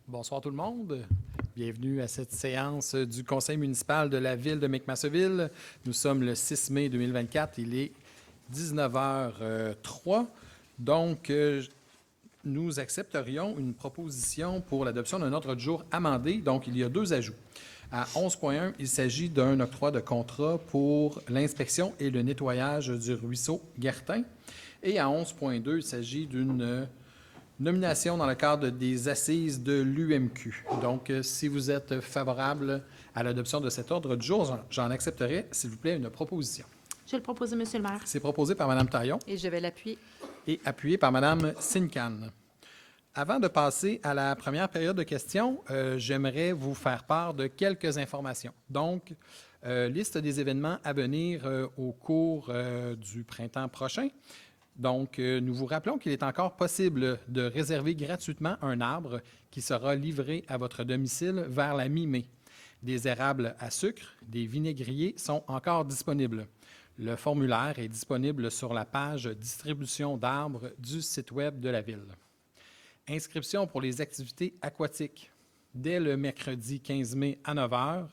Bonsoir tout le monde. Bienvenue à cette séance du Conseil municipal de la Ville de McMasterville. Nous sommes le 6 mai 2024. Il est 19h03. Donc, nous accepterions une proposition pour l'adoption d'un ordre du jour amendé. Donc, il y a deux ajouts. À 11.1, il s'agit d'un octroi de contrat pour l'inspection et le nettoyage du ruisseau Guertin. Et à 11.2, il s'agit d'une nomination dans le cadre des assises de l'UMQ. Donc, si vous êtes favorable à l'adoption de cet ordre du jour, j'en accepterai, s'il vous plaît, une proposition. Je vais le proposer, Monsieur le maire. C'est proposé par Mme Taillon. Et je vais l'appuyer. Et appuyé par Mme Sincan. Avant de passer à la première période de questions, j'aimerais vous faire part de quelques informations. Donc, liste des événements à venir au cours du printemps prochain. Donc, nous vous rappelons qu'il est encore possible de réserver gratuitement un arbre qui sera livré à votre domicile vers la mi-mai. Des érables à sucre, des vinaigriers sont encore disponibles. Le formulaire est disponible sur la page distribution d'arbres du site Web de la Ville. Inscription pour les activités aquatiques. Dès le mercredi 15 mai à 9 h,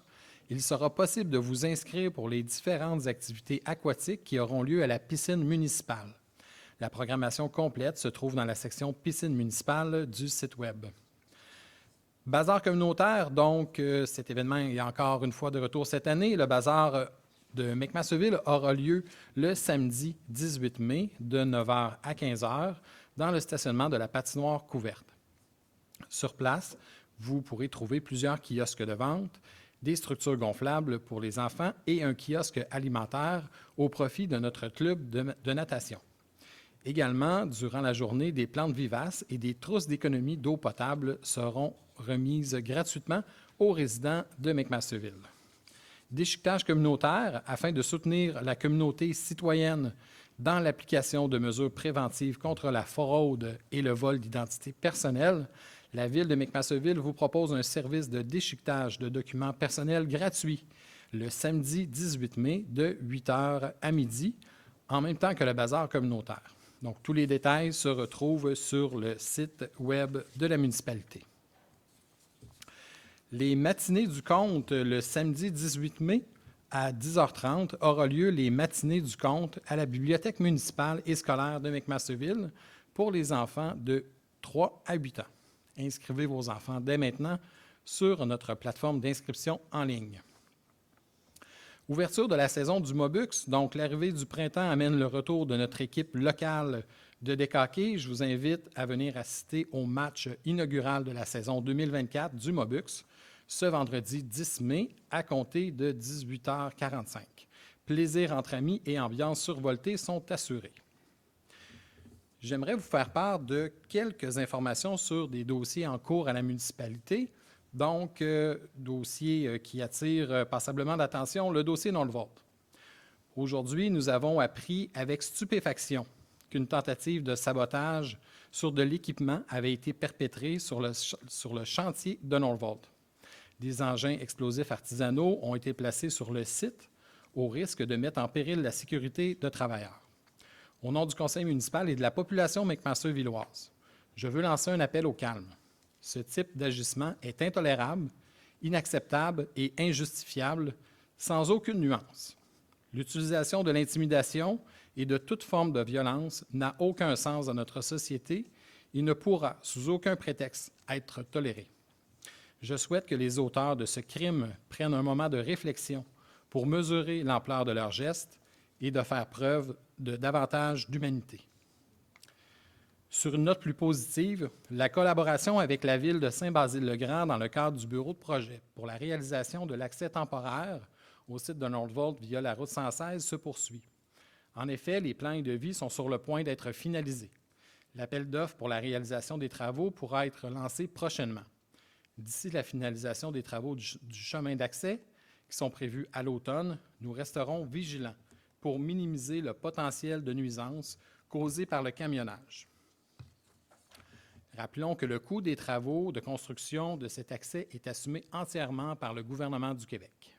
il sera possible de vous inscrire pour les différentes activités aquatiques qui auront lieu à la piscine municipale. La programmation complète se trouve dans la section piscine municipale du site Web. Bazar communautaire, donc cet événement est encore une fois de retour cette année. Le bazar de McMasterville aura lieu le samedi 18 mai de 9 h à 15 h dans le stationnement de la patinoire couverte. Sur place, vous pourrez trouver plusieurs kiosques de vente, des structures gonflables pour les enfants et un kiosque alimentaire au profit de notre club de natation. Également, durant la journée, des plantes vivaces et des trousses d'économie d'eau potable seront remises gratuitement aux résidents de McMasterville. Déchiquetage communautaire afin de soutenir la communauté citoyenne dans l'application de mesures préventives contre la fraude et le vol d'identité personnelle. La Ville de McMasterville vous propose un service de déchiquetage de documents personnels gratuit le samedi 18 mai de 8 h à midi, en même temps que le bazar communautaire. Donc, tous les détails se retrouvent sur le site Web de la municipalité. Les matinées du conte, le samedi 18 mai à 10h30, aura lieu les matinées du conte à la bibliothèque municipale et scolaire de McMasterville pour les enfants de 3 à 8 ans. Inscrivez vos enfants dès maintenant sur notre plateforme d'inscription en ligne. Ouverture de la saison du Mobux, donc l'arrivée du printemps amène le retour de notre équipe locale de décaquer. Je vous invite à venir assister au match inaugural de la saison 2024 du Mobux ce vendredi 10 mai à compter de 18h45. Plaisir entre amis et ambiance survoltée sont assurés. J'aimerais vous faire part de quelques informations sur des dossiers en cours à la municipalité. Donc, dossier qui attire passablement d'attention, le dossier Nordvolt. Aujourd'hui, nous avons appris avec stupéfaction qu'une tentative de sabotage sur de l'équipement avait été perpétrée sur le chantier de Nordvolt. Des engins explosifs artisanaux ont été placés sur le site au risque de mettre en péril la sécurité de travailleurs. Au nom du conseil municipal et de la population McMastervilloise, je veux lancer un appel au calme. Ce type d'agissement est intolérable, inacceptable et injustifiable, sans aucune nuance. L'utilisation de l'intimidation et de toute forme de violence n'a aucun sens dans notre société et ne pourra, sous aucun prétexte, être tolérée. Je souhaite que les auteurs de ce crime prennent un moment de réflexion pour mesurer l'ampleur de leurs gestes et de faire preuve de davantage d'humanité. Sur une note plus positive, la collaboration avec la Ville de Saint-Basile-le-Grand dans le cadre du bureau de projet pour la réalisation de l'accès temporaire au site de Nordvolt via la route 116 se poursuit. En effet, les plans et devis sont sur le point d'être finalisés. L'appel d'offres pour la réalisation des travaux pourra être lancé prochainement. D'ici la finalisation des travaux du chemin d'accès, qui sont prévus à l'automne, nous resterons vigilants pour minimiser le potentiel de nuisances causées par le camionnage. Rappelons que le coût des travaux de construction de cet accès est assumé entièrement par le gouvernement du Québec.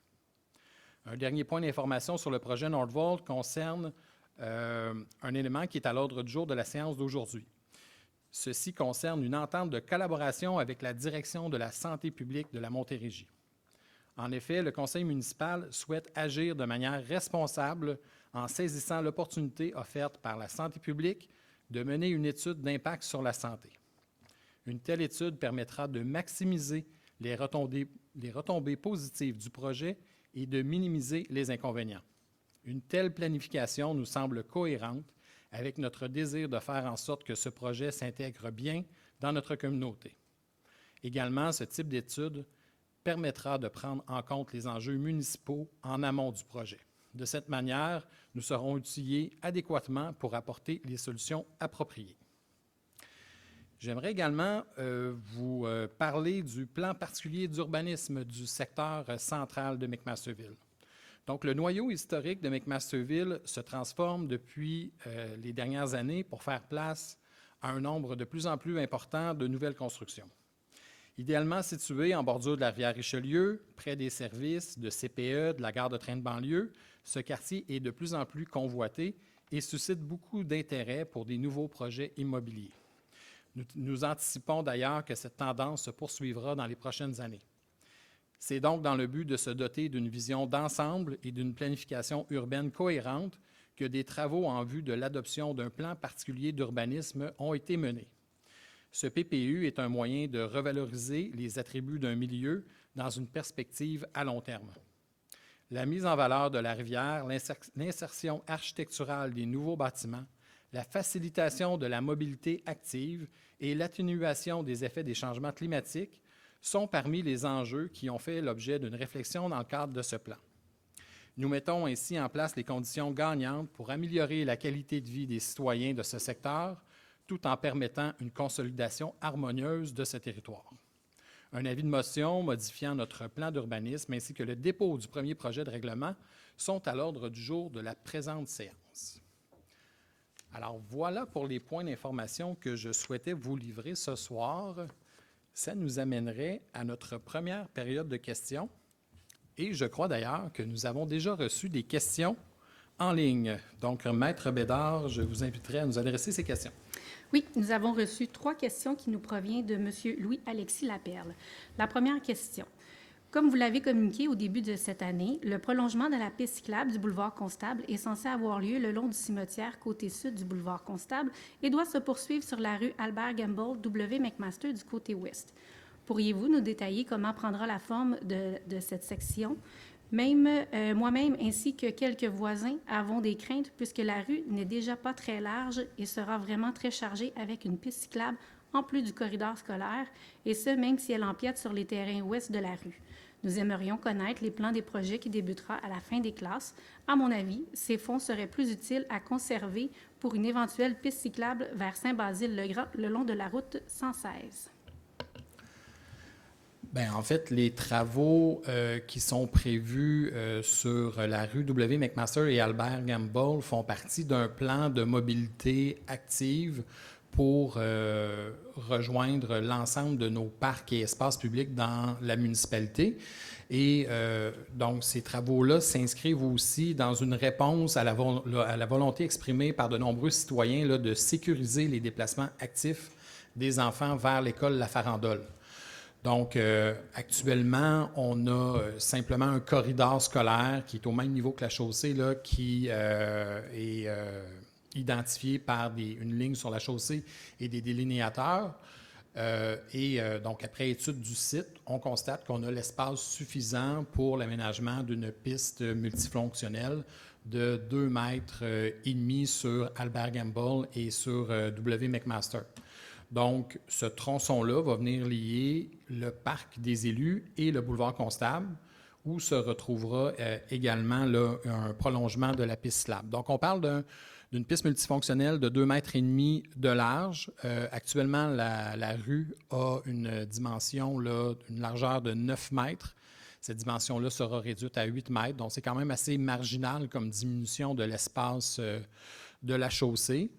Un dernier point d'information sur le projet Nordvolt concerne un élément qui est à l'ordre du jour de la séance d'aujourd'hui. Ceci concerne une entente de collaboration avec la Direction de la santé publique de la Montérégie. En effet, le conseil municipal souhaite agir de manière responsable en saisissant l'opportunité offerte par la santé publique de mener une étude d'impact sur la santé. Une telle étude permettra de maximiser les retombées positives du projet et de minimiser les inconvénients. Une telle planification nous semble cohérente avec notre désir de faire en sorte que ce projet s'intègre bien dans notre communauté. Également, ce type d'étude permettra de prendre en compte les enjeux municipaux en amont du projet. De cette manière, nous serons outillés adéquatement pour apporter les solutions appropriées. J'aimerais également vous parler du plan particulier d'urbanisme du secteur central de McMasterville. Donc, le noyau historique de McMasterville se transforme depuis les dernières années pour faire place à un nombre de plus en plus important de nouvelles constructions. Idéalement situé en bordure de la rivière Richelieu, près des services de CPE, de la gare de train de banlieue, ce quartier est de plus en plus convoité et suscite beaucoup d'intérêt pour des nouveaux projets immobiliers. Nous anticipons d'ailleurs que cette tendance se poursuivra dans les prochaines années. C'est donc dans le but de se doter d'une vision d'ensemble et d'une planification urbaine cohérente que des travaux en vue de l'adoption d'un plan particulier d'urbanisme ont été menés. Ce PPU est un moyen de revaloriser les attributs d'un milieu dans une perspective à long terme. La mise en valeur de la rivière, l'insertion architecturale des nouveaux bâtiments, la facilitation de la mobilité active et l'atténuation des effets des changements climatiques sont parmi les enjeux qui ont fait l'objet d'une réflexion dans le cadre de ce plan. Nous mettons ainsi en place les conditions gagnantes pour améliorer la qualité de vie des citoyens de ce secteur, tout en permettant une consolidation harmonieuse de ce territoire. Un avis de motion modifiant notre plan d'urbanisme ainsi que le dépôt du premier projet de règlement sont à l'ordre du jour de la présente séance. Alors voilà pour les points d'information que je souhaitais vous livrer ce soir. Ça nous amènerait à notre première période de questions. Et je crois d'ailleurs que nous avons déjà reçu des questions en ligne. Donc, Maître Bédard, je vous inviterai à nous adresser ces questions. Oui, nous avons reçu 3 questions qui nous proviennent de M. Louis-Alexis Laperle. La première question. Comme vous l'avez communiqué au début de cette année, le prolongement de la piste cyclable du boulevard Constable est censé avoir lieu le long du cimetière côté sud du boulevard Constable et doit se poursuivre sur la rue Albert Gamble W. McMaster du côté ouest. Pourriez-vous nous détailler comment prendra la forme de cette section? Moi-même ainsi que quelques voisins avons des craintes puisque la rue n'est déjà pas très large et sera vraiment très chargée avec une piste cyclable en plus du corridor scolaire, et ce, même si elle empiète sur les terrains ouest de la rue. Nous aimerions connaître les plans des projets qui débutera à la fin des classes. À mon avis, ces fonds seraient plus utiles à conserver pour une éventuelle piste cyclable vers Saint-Basile-le-Grand le long de la route 116. Bien, en fait, les travaux qui sont prévus sur la rue W. McMaster et Albert Gamble font partie d'un plan de mobilité active pour rejoindre l'ensemble de nos parcs et espaces publics dans la municipalité. Et donc, ces travaux-là s'inscrivent aussi dans une réponse à la volonté exprimée par de nombreux citoyens là, de sécuriser les déplacements actifs des enfants vers l'école La Farandole. Donc, actuellement, on a simplement un corridor scolaire qui est au même niveau que la chaussée, là, qui est identifié par une ligne sur la chaussée et des délinéateurs. Donc, après étude du site, on constate qu'on a l'espace suffisant pour l'aménagement d'une piste multifonctionnelle de 2,5 mètres sur Albert Gamble et sur W. McMaster. Donc, ce tronçon-là va venir lier le parc des élus et le boulevard Constable, où se retrouvera également là, un prolongement de la piste cyclable. Donc, on parle d'une piste multifonctionnelle de 2,5 mètres de large. Actuellement, la rue a une dimension, là, une largeur de 9 mètres. Cette dimension-là sera réduite à 8 mètres. Donc, c'est quand même assez marginal comme diminution de l'espace de la chaussée.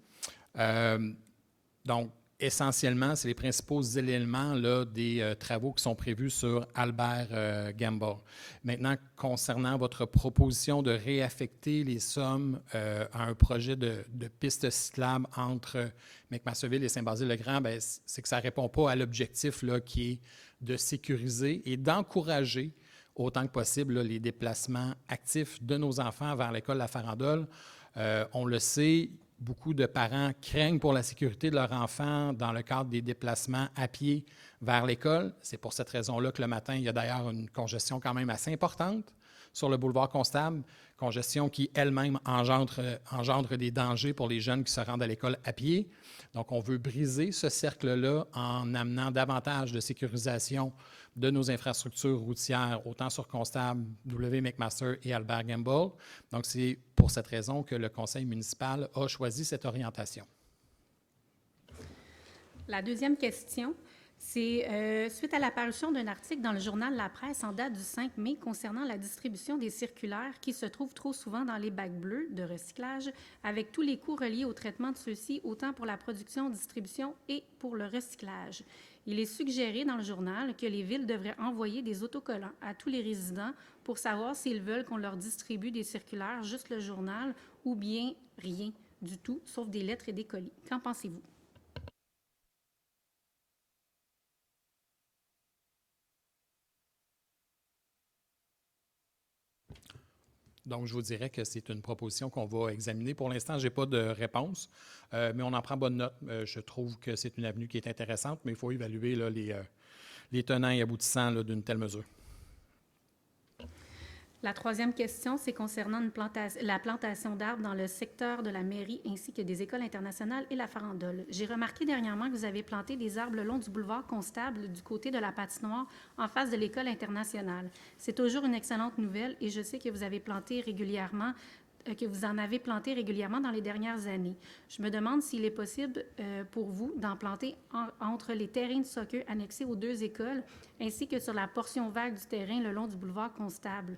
Donc, essentiellement, c'est les principaux éléments là, des travaux qui sont prévus sur Albert Gamble. Maintenant, concernant votre proposition de réaffecter les sommes à un projet de piste cyclable entre McMasterville et Saint-Basile-le-Grand, bien, c'est que ça ne répond pas à l'objectif là, qui est de sécuriser et d'encourager autant que possible là, les déplacements actifs de nos enfants vers l'école La Farandole. On le sait, beaucoup de parents craignent pour la sécurité de leur enfant dans le cadre des déplacements à pied vers l'école. C'est pour cette raison-là que le matin, il y a d'ailleurs une congestion quand même assez importante sur le boulevard Constable, congestion qui elle-même engendre des dangers pour les jeunes qui se rendent à l'école à pied. Donc, on veut briser ce cercle-là en amenant davantage de sécurisation de nos infrastructures routières, autant sur Constable, W. McMaster et Albert Gamble. Donc, c'est pour cette raison que le conseil municipal a choisi cette orientation. La deuxième question, c'est suite à l'apparition d'un article dans le journal La Presse en date du 5 mai concernant la distribution des circulaires qui se trouvent trop souvent dans les bacs bleus de recyclage, avec tous les coûts reliés au traitement de ceux-ci, autant pour la production, distribution et pour le recyclage. Il est suggéré dans le journal que les villes devraient envoyer des autocollants à tous les résidents pour savoir s'ils veulent qu'on leur distribue des circulaires, juste le journal, ou bien rien du tout, sauf des lettres et des colis. Qu'en pensez-vous? Donc, je vous dirais que c'est une proposition qu'on va examiner. Pour l'instant, je n'ai pas de réponse, mais on en prend bonne note. Je trouve que c'est une avenue qui est intéressante, mais il faut évaluer là, les tenants et aboutissants là, d'une telle mesure. La troisième question, c'est concernant la plantation d'arbres dans le secteur de la mairie ainsi que des écoles internationales et la farandole. J'ai remarqué dernièrement que vous avez planté des arbres le long du boulevard Constable du côté de la patinoire en face de l'école internationale. C'est toujours une excellente nouvelle et je sais que vous avez planté régulièrement que vous en avez planté régulièrement dans les dernières années. Je me demande s'il est possible pour vous d'en planter entre les terrains de soccer annexés aux deux écoles ainsi que sur la portion vague du terrain le long du boulevard Constable.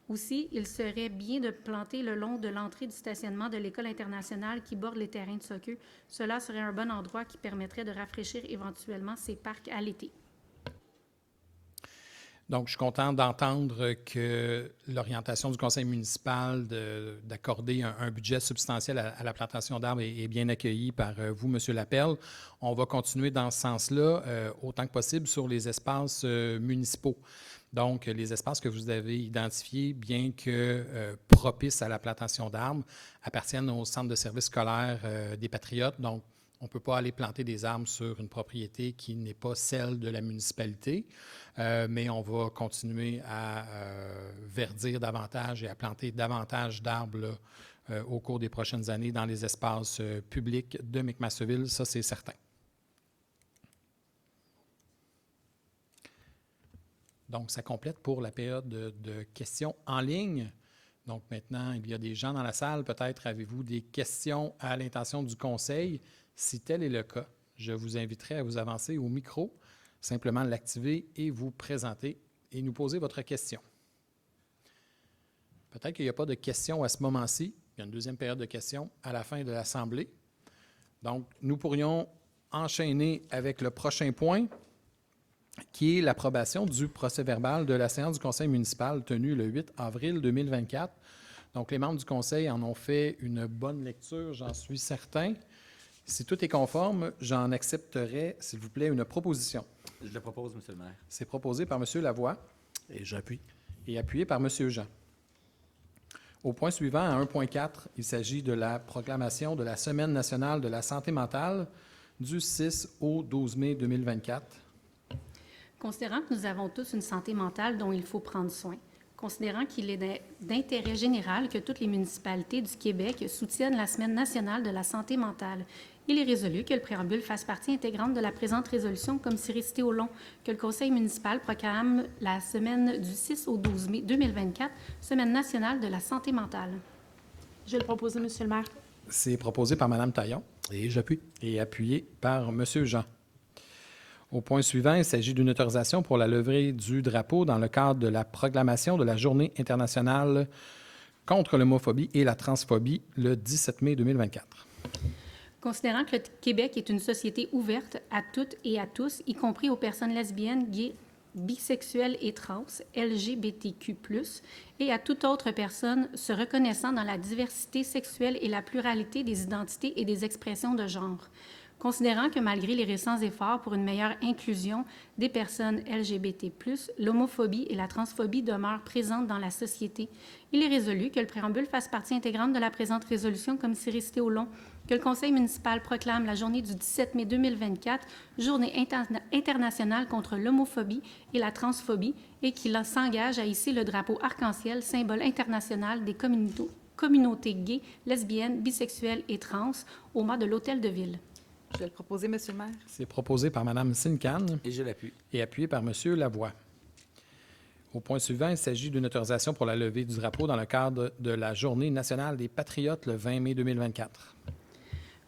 Aussi, il serait bien de planter le long de l'entrée du stationnement de l'École internationale qui borde les terrains de soccer. Cela serait un bon endroit qui permettrait de rafraîchir éventuellement ces parcs à l'été. Donc, je suis content d'entendre que l'orientation du conseil municipal d'accorder un budget substantiel à la plantation d'arbres est bien accueillie par vous, M. Lapelle. On va continuer dans ce sens-là autant que possible sur les espaces municipaux. Donc, les espaces que vous avez identifiés, bien que propices à la plantation d'arbres, appartiennent au centre de services scolaires des Patriotes. Donc, on ne peut pas aller planter des arbres sur une propriété qui n'est pas celle de la municipalité, mais on va continuer à verdir davantage et à planter davantage d'arbres au cours des prochaines années dans les espaces publics de McMasterville, ça c'est certain. Donc, ça complète pour la période de questions en ligne. Donc, maintenant, il y a des gens dans la salle. Peut-être avez-vous des questions à l'intention du conseil. Si tel est le cas, je vous inviterai à vous avancer au micro, simplement l'activer et vous présenter et nous poser votre question. Peut-être qu'il n'y a pas de questions à ce moment-ci. Il y a une deuxième période de questions à la fin de l'Assemblée. Donc, nous pourrions enchaîner avec le prochain point, qui est l'approbation du procès-verbal de la séance du conseil municipal tenue le 8 avril 2024. Donc, les membres du conseil en ont fait une bonne lecture, j'en suis certain. Si tout est conforme, j'en accepterai, s'il vous plaît, une proposition. Je le propose, M. le maire. C'est proposé par M. Lavoie. Et j'appuie. Et appuyé par M. Jean. Au point suivant, à 1.4, il s'agit de la proclamation de la Semaine nationale de la santé mentale du 6 au 12 mai 2024. Considérant que nous avons tous une santé mentale dont il faut prendre soin, considérant qu'il est d'intérêt général que toutes les municipalités du Québec soutiennent la Semaine nationale de la santé mentale, il est résolu que le préambule fasse partie intégrante de la présente résolution comme si récité au long, que le conseil municipal proclame la semaine du 6 au 12 mai 2024, Semaine nationale de la santé mentale. Je vais le proposer, M. le maire. C'est proposé par Mme Taillon. Et j'appuie. Et appuyé par M. Jean. Au point suivant, il s'agit d'une autorisation pour la levée du drapeau dans le cadre de la proclamation de la Journée internationale contre l'homophobie et la transphobie le 17 mai 2024. Considérant que le Québec est une société ouverte à toutes et à tous, y compris aux personnes lesbiennes, gays, bisexuelles et trans, LGBTQ+, et à toute autre personne se reconnaissant dans la diversité sexuelle et la pluralité des identités et des expressions de genre. Considérant que malgré les récents efforts pour une meilleure inclusion des personnes LGBT+, l'homophobie et la transphobie demeurent présentes dans la société, il est résolu que le préambule fasse partie intégrante de la présente résolution comme si récité au long, que le Conseil municipal proclame la journée du 17 mai 2024 Journée internationale contre l'homophobie et la transphobie et qu'il s'engage à hisser le drapeau arc-en-ciel, symbole international des communautés gays, lesbiennes, bisexuelles et trans, au mât de l'Hôtel de Ville. Je vais le proposer, Monsieur le maire. C'est proposé par Mme Sincan Et je l'appuie. et appuyé par M. Lavoie. Au point suivant, il s'agit d'une autorisation pour la levée du drapeau dans le cadre de la Journée nationale des Patriotes le 20 mai 2024.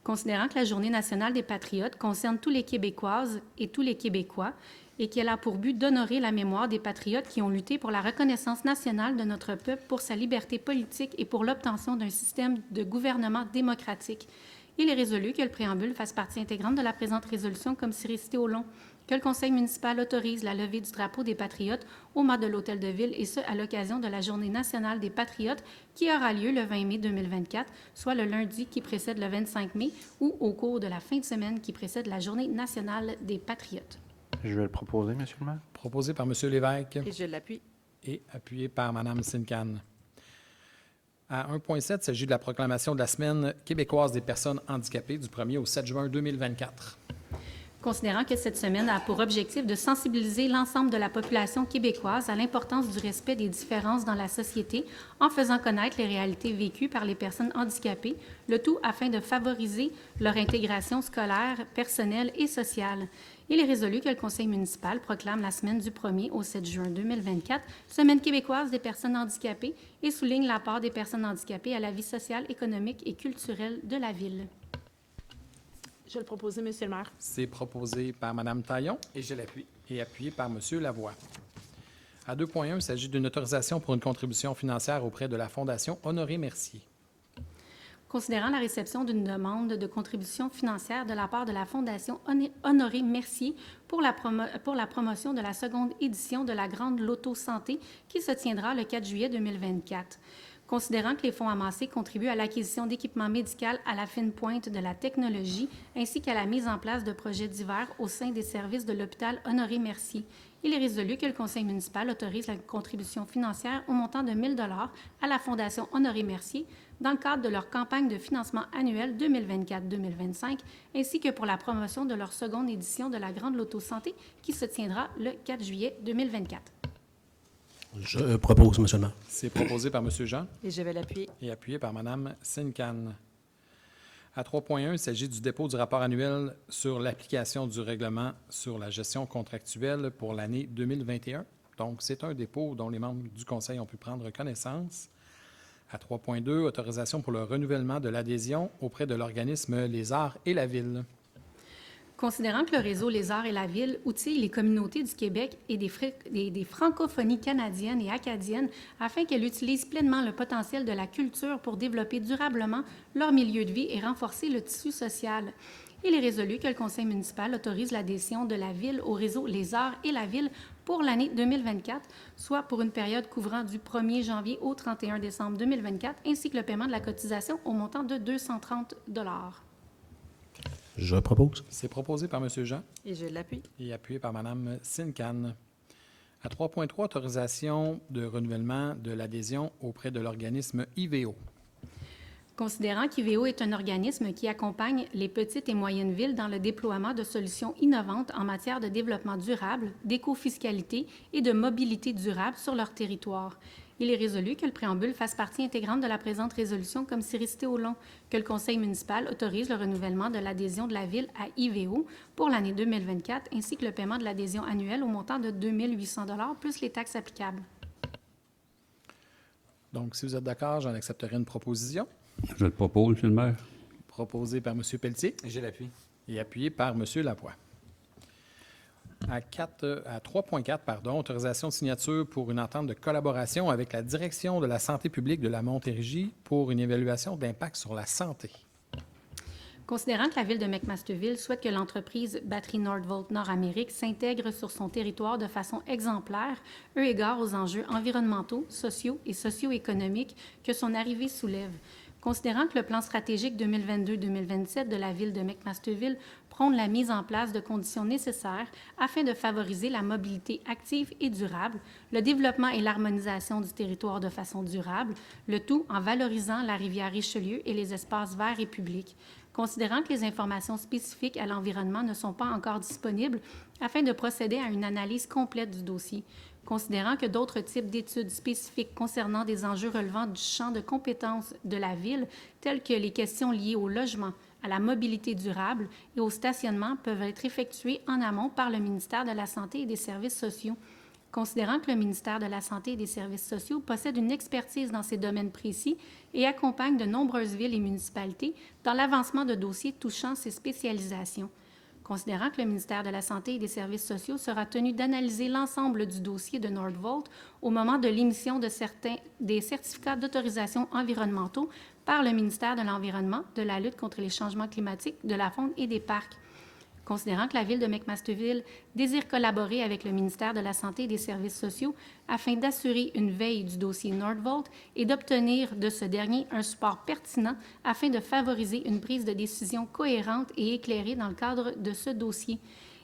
Considérant que la Journée nationale des Patriotes concerne tous les Québécoises et tous les Québécois et qu'elle a pour but d'honorer la mémoire des patriotes qui ont lutté pour la reconnaissance nationale de notre peuple, pour sa liberté politique et pour l'obtention d'un système de gouvernement démocratique, il est résolu que le préambule fasse partie intégrante de la présente résolution comme si récité au long, que le Conseil municipal autorise la levée du drapeau des Patriotes au mât de l'Hôtel de Ville et ce, à l'occasion de la Journée nationale des Patriotes qui aura lieu le 20 mai 2024, soit le lundi qui précède le 25 mai ou au cours de la fin de semaine qui précède la Journée nationale des Patriotes. Je vais le proposer, Monsieur le maire. Proposé par M. Lévesque Et je l'appuie. et appuyé par Mme Sincan. À 1.7, il s'agit de la proclamation de la Semaine québécoise des personnes handicapées du 1er au 7 juin 2024. Considérant que cette semaine a pour objectif de sensibiliser l'ensemble de la population québécoise à l'importance du respect des différences dans la société en faisant connaître les réalités vécues par les personnes handicapées, le tout afin de favoriser leur intégration scolaire, personnelle et sociale. Il est résolu que le Conseil municipal proclame la semaine du 1er au 7 juin 2024, Semaine québécoise des personnes handicapées, et souligne l'apport des personnes handicapées à la vie sociale, économique et culturelle de la ville. Je vais le proposer, Monsieur le maire. C'est proposé par Mme Taillon Et je l'appuie. et appuyé par M. Lavoie. À 2.1, il s'agit d'une autorisation pour une contribution financière auprès de la Fondation Honoré-Mercier. Considérant la réception d'une demande de contribution financière de la part de la Fondation Honoré-Mercier pour la promotion de la seconde édition de la Grande Loto Santé qui se tiendra le 4 juillet 2024. Considérant que les fonds amassés contribuent à l'acquisition d'équipements médicaux à la fine pointe de la technologie ainsi qu'à la mise en place de projets divers au sein des services de l'hôpital Honoré-Mercier, il est résolu que le Conseil municipal autorise la contribution financière au montant de 1 000 $ à la Fondation Honoré-Mercier dans le cadre de leur campagne de financement annuelle 2024-2025, ainsi que pour la promotion de leur seconde édition de la Grande Loto Santé qui se tiendra le 4 juillet 2024. Je propose, Monsieur le maire. C'est proposé par M. Jean Et je vais l'appuyer. et appuyé par Mme Sincan. À 3.1, il s'agit du dépôt du rapport annuel sur l'application du règlement sur la gestion contractuelle pour l'année 2021. Donc, c'est un dépôt dont les membres du Conseil ont pu prendre connaissance. À 3.2, autorisation pour le renouvellement de l'adhésion auprès de l'organisme Les Arts et la Ville. Considérant que le réseau Les Arts et la Ville outille les communautés du Québec et des francophonies canadiennes et acadiennes afin qu'elles utilisent pleinement le potentiel de la culture pour développer durablement leur milieu de vie et renforcer le tissu social, il est résolu que le Conseil municipal autorise l'adhésion de la Ville au réseau Les Arts et la Ville pour l'année 2024, soit pour une période couvrant du 1er janvier au 31 décembre 2024, ainsi que le paiement de la cotisation au montant de 230 $. Je propose. C'est proposé par M. Jean Et je l'appuie. et appuyé par Mme Sincan. À 3.3, autorisation de renouvellement de l'adhésion auprès de l'organisme IVO. Considérant qu'IVO est un organisme qui accompagne les petites et moyennes villes dans le déploiement de solutions innovantes en matière de développement durable, d'écofiscalité et de mobilité durable sur leur territoire, il est résolu que le préambule fasse partie intégrante de la présente résolution comme si récité au long, que le Conseil municipal autorise le renouvellement de l'adhésion de la Ville à IVO pour l'année 2024 ainsi que le paiement de l'adhésion annuelle au montant de 2 800 $ plus les taxes applicables. Donc, si vous êtes d'accord, j'en accepterai une proposition. Je le propose, Monsieur le maire. Proposée par M. Pelletier Et je l'appuie. et appuyée par M. Lavoie. À 3.4, autorisation de signature pour une entente de collaboration avec la Direction de la santé publique de la Montérégie pour une évaluation d'impact sur la santé. Considérant que la Ville de McMasterville souhaite que l'entreprise Batterie Nordvolt Nord-Amérique s'intègre sur son territoire de façon exemplaire, eu égard aux enjeux environnementaux, sociaux et socio-économiques que son arrivée soulève. Considérant que le plan stratégique 2022-2027 de la Ville de McMasterville prône la mise en place de conditions nécessaires afin de favoriser la mobilité active et durable, le développement et l'harmonisation du territoire de façon durable, le tout en valorisant la rivière Richelieu et les espaces verts et publics. Considérant que les informations spécifiques à l'environnement ne sont pas encore disponibles afin de procéder à une analyse complète du dossier. Considérant que d'autres types d'études spécifiques concernant des enjeux relevant du champ de compétences de la Ville, tels que les questions liées au logement, à la mobilité durable et au stationnement, peuvent être effectuées en amont par le ministère de la Santé et des Services sociaux. Considérant que le ministère de la Santé et des Services sociaux possède une expertise dans ces domaines précis et accompagne de nombreuses villes et municipalités dans l'avancement de dossiers touchant ces spécialisations. Considérant que le ministère de la Santé et des Services sociaux sera tenu d'analyser l'ensemble du dossier de Nordvolt au moment de l'émission des certificats d'autorisation environnementaux par le ministère de l'Environnement, de la lutte contre les changements climatiques, de la faune et des parcs. Considérant que la Ville de McMasterville désire collaborer avec le ministère de la Santé et des Services sociaux afin d'assurer une veille du dossier Nordvolt et d'obtenir de ce dernier un support pertinent afin de favoriser une prise de décision cohérente et éclairée dans le cadre de ce dossier.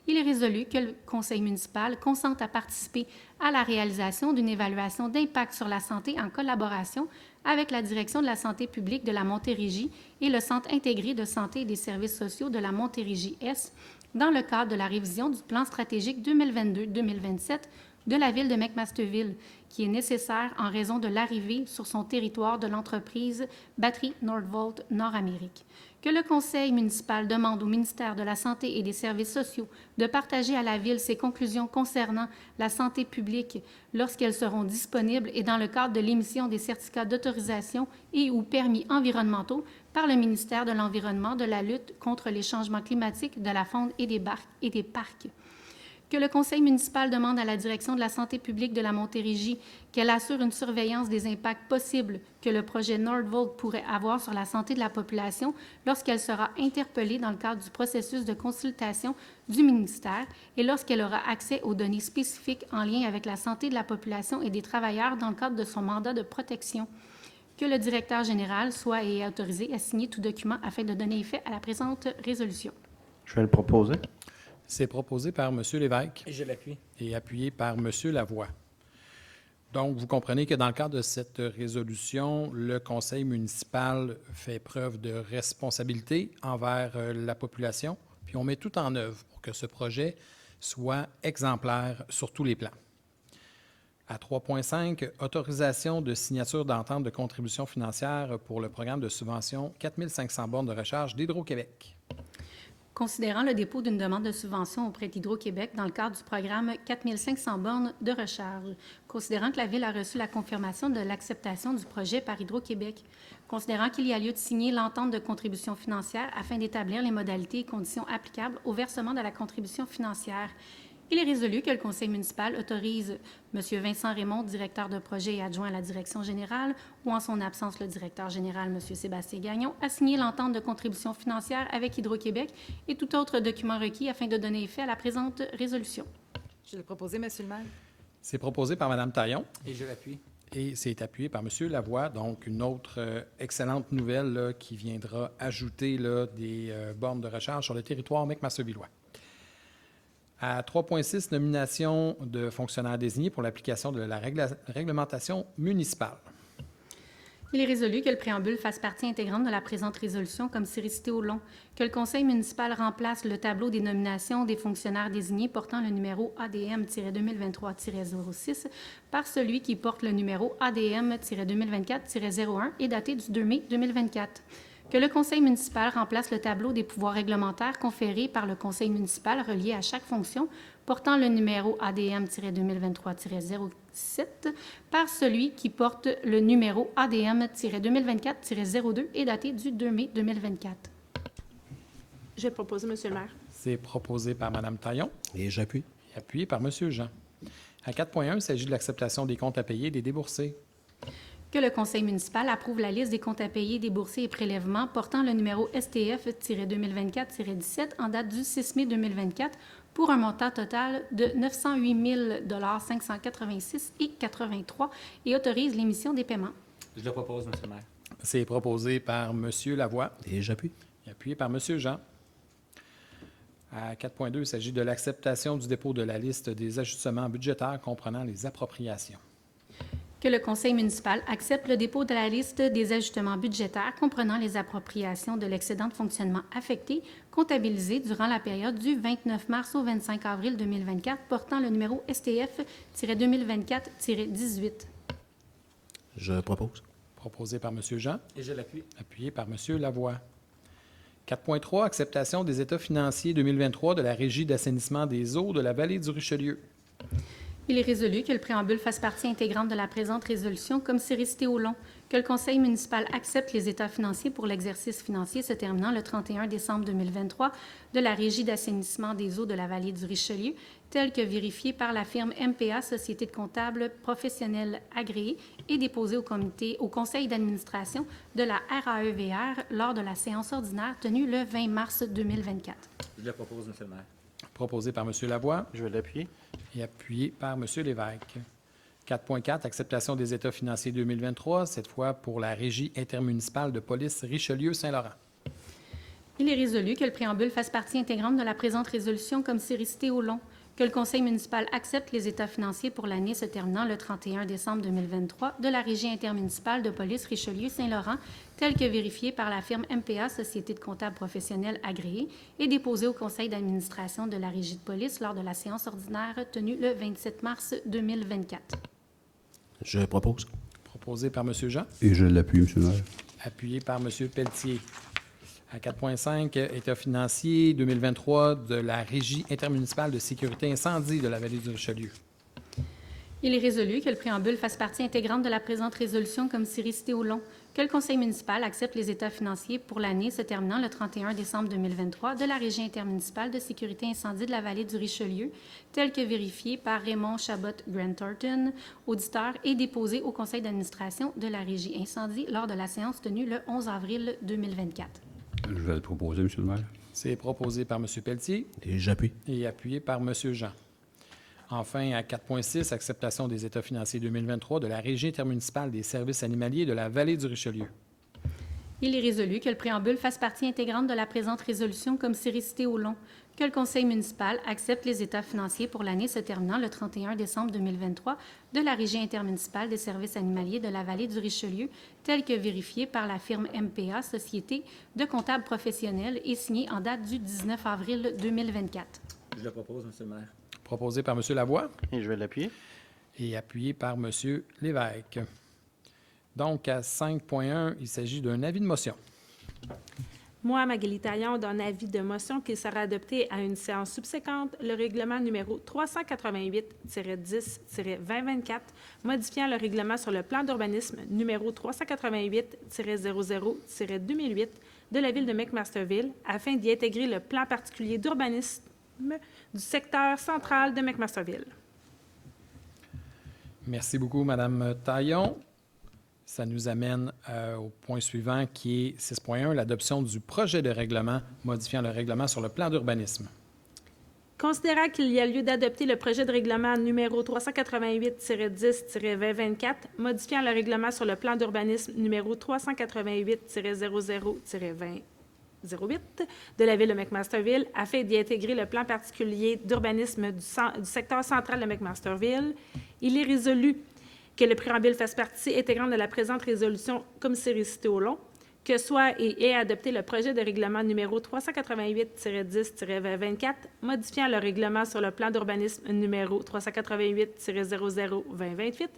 Il est résolu que le Conseil municipal consente à participer à la réalisation d'une évaluation d'impact sur la santé en collaboration avec la Direction de la santé publique de la Montérégie et le Centre intégré de santé et des services sociaux de la Montérégie-Est dans le cadre de la révision du plan stratégique 2022-2027 de la Ville de McMasterville, qui est nécessaire en raison de l'arrivée sur son territoire de l'entreprise Batterie Nordvolt Nord-Amérique. Que le Conseil municipal demande au ministère de la Santé et des Services sociaux de partager à la Ville ses conclusions concernant la santé publique lorsqu'elles seront disponibles et dans le cadre de l'émission des certificats d'autorisation et ou permis environnementaux par le ministère de l'Environnement, de la lutte contre les changements climatiques, de la faune et des parcs. Que le Conseil municipal demande à la Direction de la santé publique de la Montérégie qu'elle assure une surveillance des impacts possibles que le projet Nordvolt pourrait avoir sur la santé de la population lorsqu'elle sera interpellée dans le cadre du processus de consultation du ministère et lorsqu'elle aura accès aux données spécifiques en lien avec la santé de la population et des travailleurs dans le cadre de son mandat de protection. Que le directeur général soit et est autorisé à signer tout document afin de donner effet à la présente résolution. Je vais le proposer. C'est proposé par M. Lévesque Et je l'appuie. et appuyé par M. Lavoie. Donc, vous comprenez que dans le cadre de cette résolution, le conseil municipal fait preuve de responsabilité envers la population, puis on met tout en œuvre pour que ce projet soit exemplaire sur tous les plans. À 3.5, autorisation de signature d'entente de contribution financière pour le programme de subvention 4 500 bornes de recharge d'Hydro-Québec. Considérant le dépôt d'une demande de subvention auprès d'Hydro-Québec dans le cadre du programme 4 500 bornes de recharge, considérant que la Ville a reçu la confirmation de l'acceptation du projet par Hydro-Québec, considérant qu'il y a lieu de signer l'entente de contribution financière afin d'établir les modalités et conditions applicables au versement de la contribution financière, il est résolu que le Conseil municipal autorise M. Vincent Raymond, directeur de projet et adjoint à la direction générale, ou en son absence le directeur général, M. Sébastien Gagnon, à signer l'entente de contribution financière avec Hydro-Québec et tout autre document requis afin de donner effet à la présente résolution. Je vais le proposer, Monsieur le maire. C'est proposé par Mme Taillon Et je l'appuie. et c'est appuyé par M. Lavoie. Donc, une autre excellente nouvelle là, qui viendra ajouter là, des bornes de recharge sur le territoire McMastervillois. À 3.6, nomination de fonctionnaires désignés pour l'application de la réglementation municipale. Il est résolu que le préambule fasse partie intégrante de la présente résolution comme c'est récité au long, que le Conseil municipal remplace le tableau des nominations des fonctionnaires désignés portant le numéro ADM-2023-06 par celui qui porte le numéro ADM-2024-01 et daté du 2 mai 2024. Que le Conseil municipal remplace le tableau des pouvoirs réglementaires conférés par le Conseil municipal relié à chaque fonction portant le numéro ADM-2023-07 par celui qui porte le numéro ADM-2024-02 et daté du 2 mai 2024. Je vais le proposer, Monsieur le maire. C'est proposé par Mme Taillon Et j'appuie. et appuyé par M. Jean. À 4.1, il s'agit de l'acceptation des comptes à payer et des déboursés. que le conseil municipal approuve la liste des comptes à payer, des boursiers et prélèvements portant le numéro STF-2024-17 en date du 6 mai 2024 pour un montant total de 908 586,83 et autorise l'émission des paiements. Je le propose, Monsieur le maire. C'est proposé par M. Lavoie Et j'appuie. et appuyé par M. Jean. À 4.2, il s'agit de l'acceptation du dépôt de la liste des ajustements budgétaires comprenant les appropriations. Que le conseil municipal accepte le dépôt de la liste des ajustements budgétaires comprenant les appropriations de l'excédent de fonctionnement affecté comptabilisé durant la période du 29 mars au 25 avril 2024 portant le numéro STF-2024-18. Je propose. Proposé par M. Jean, Et je l'appuie. appuyé par M. Lavoie. 4.3, acceptation des états financiers 2023 de la Régie d'assainissement des eaux de la vallée du Richelieu. Il est résolu que le préambule fasse partie intégrante de la présente résolution comme c'est resté au long, que le conseil municipal accepte les états financiers pour l'exercice financier se terminant le 31 décembre 2023 de la Régie d'assainissement des eaux de la vallée du Richelieu, tels que vérifiés par la firme MPA, Société de comptables professionnels agréés, et déposés au conseil d'administration de la RAEVR lors de la séance ordinaire tenue le 20 mars 2024. Je le propose, Monsieur le maire. Proposé par M. Lavoie Je vais l'appuyer. et appuyé par M. Lévesque. 4.4, acceptation des états financiers 2023, cette fois pour la Régie intermunicipale de police Richelieu-Saint-Laurent. Il est résolu que le préambule fasse partie intégrante de la présente résolution comme c'est resté au long, que le conseil municipal accepte les états financiers pour l'année se terminant le 31 décembre 2023 de la Régie intermunicipale de police Richelieu-Saint-Laurent, tels que vérifiés par la firme MPA, Société de comptables professionnels agréés, et déposés au conseil d'administration de la Régie de police lors de la séance ordinaire tenue le 27 mars 2024. Je propose. Proposé par M. Jean, Et je l'appuie, Monsieur le maire. appuyé par M. Pelletier. À 4.5, état financier 2023 de la Régie intermunicipale de sécurité incendie de la vallée du Richelieu. Il est résolu que le préambule fasse partie intégrante de la présente résolution comme c'est resté au long, que le conseil municipal accepte les états financiers pour l'année se terminant le 31 décembre 2023 de la Régie intermunicipale de sécurité incendie de la vallée du Richelieu, tels que vérifiés par Raymond Chabot-Grant Thornton, auditeur, et déposés au conseil d'administration de la Régie incendie lors de la séance tenue le 11 avril 2024. Je vais le proposer, Monsieur le maire. C'est proposé par M. Pelletier Et j'appuie. et appuyé par M. Jean. Enfin, à 4.6, acceptation des états financiers 2023 de la Régie intermunicipale des services animaliers de la vallée du Richelieu. Il est résolu que le préambule fasse partie intégrante de la présente résolution comme c'est resté au long, que le conseil municipal accepte les états financiers pour l'année se terminant le 31 décembre 2023 de la Régie intermunicipale des services animaliers de la vallée du Richelieu, tels que vérifiés par la firme MPA, Société de comptables professionnels, et signé en date du 19 avril 2024. Je le propose, Monsieur le maire. Proposé par M. Lavoie Et je vais l'appuyer. et appuyé par M. Lévesque. Donc, à 5.1, il s'agit d'un avis de motion. Moi, Magali Taillon, donne avis de motion qui sera adopté à une séance subséquente, le règlement numéro 388-10-2024, modifiant le règlement sur le plan d'urbanisme numéro 388-00-2008 de la ville de McMasterville afin d'y intégrer le plan particulier d'urbanisme du secteur central de McMasterville. Merci beaucoup, Mme Taillon. Ça nous amène au point suivant qui est 6.1, l'adoption du projet de règlement modifiant le règlement sur le plan d'urbanisme. Considérant qu'il y a lieu d'adopter le projet de règlement numéro 388-10-2024, modifiant le règlement sur le plan d'urbanisme numéro 388-00-2008 de la ville de McMasterville afin d'y intégrer le plan particulier d'urbanisme du secteur central de McMasterville, il est résolu que le préambule fasse partie intégrante de la présente résolution comme c'est récité au long, que soit et ait adopté le projet de règlement numéro 388-10-2024, modifiant le règlement sur le plan d'urbanisme numéro 388-00-2028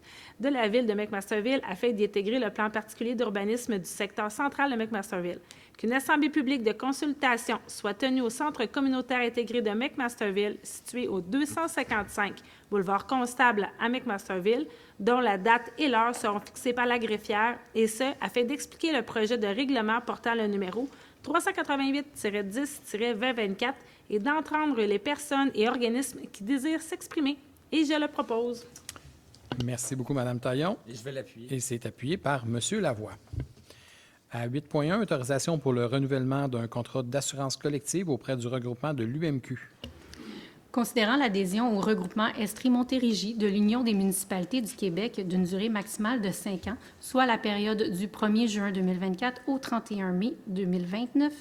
de la ville de McMasterville afin d'y intégrer le plan particulier d'urbanisme du secteur central de McMasterville, qu'une assemblée publique de consultation soit tenue au centre communautaire intégré de McMasterville, situé au 255 boulevard Constable à McMasterville, dont la date et l'heure seront fixées par la greffière, et ce, afin d'expliquer le projet de règlement portant le numéro 388-10-2024 et d'entendre les personnes et organismes qui désirent s'exprimer. Et je le propose. Merci beaucoup, Mme Taillon. Et je vais l'appuyer. Et c'est appuyé par M. Lavoie. À 8.1, autorisation pour le renouvellement d'un contrat d'assurance collective auprès du regroupement de l'UMQ. Considérant l'adhésion au regroupement Estrie-Montérégie de l'Union des municipalités du Québec d'une durée maximale de 5 ans, soit la période du 1er juin 2024 au 31 mai 2029,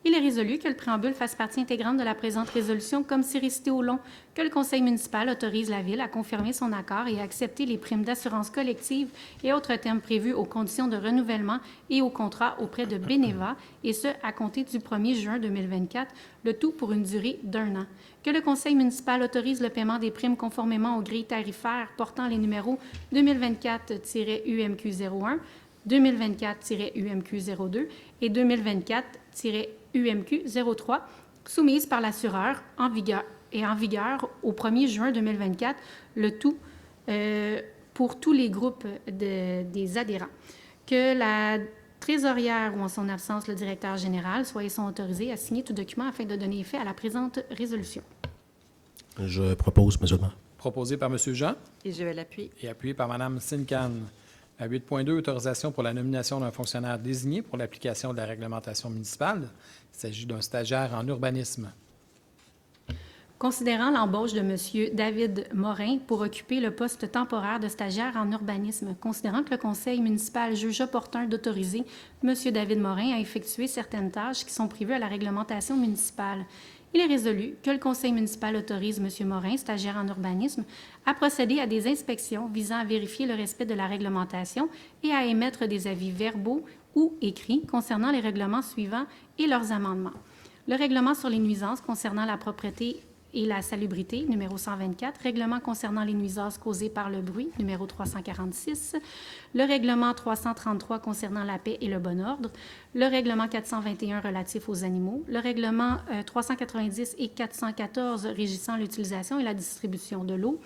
il est résolu que le préambule fasse partie intégrante de la présente résolution comme c'est récité au long, que le conseil municipal autorise la Ville à confirmer son accord et à accepter les primes d'assurance collective et autres termes prévus aux conditions de renouvellement et au contrat auprès de Beneva, et ce, à compter du 1er juin 2024, le tout pour une durée d'1 an. Que le conseil municipal autorise le paiement des primes conformément aux grilles tarifaires portant les numéros 2024-UMQ01, 2024-UMQ02 et 2024-UMQ03, soumises par l'assureur en vigueur au 1er juin 2024, le tout pour tous les groupes des adhérents. Que la trésorière ou en son absence le directeur général soient et sont autorisés à signer tout document afin de donner effet à la présente résolution. Je propose, Monsieur le maire. Proposé par M. Jean Et je vais l'appuyer. et appuyé par Mme Sincan. À 8.2, autorisation pour la nomination d'un fonctionnaire désigné pour l'application de la réglementation municipale. Il s'agit d'un stagiaire en urbanisme. Considérant l'embauche de M. David Morin pour occuper le poste temporaire de stagiaire en urbanisme, considérant que le conseil municipal juge opportun d'autoriser M. David Morin à effectuer certaines tâches qui sont prévues à la réglementation municipale, il est résolu que le conseil municipal autorise M. Morin, stagiaire en urbanisme, à procéder à des inspections visant à vérifier le respect de la réglementation et à émettre des avis verbaux ou écrits concernant les règlements suivants et leurs amendements. Le règlement sur les nuisances concernant la propreté et la salubrité, numéro 124, règlement concernant les nuisances causées par le bruit, numéro 346, le règlement 333 concernant la paix et le bon ordre, le règlement 421 relatif aux animaux, le règlement 390 et 414 régissant l'utilisation et la distribution de l'eau,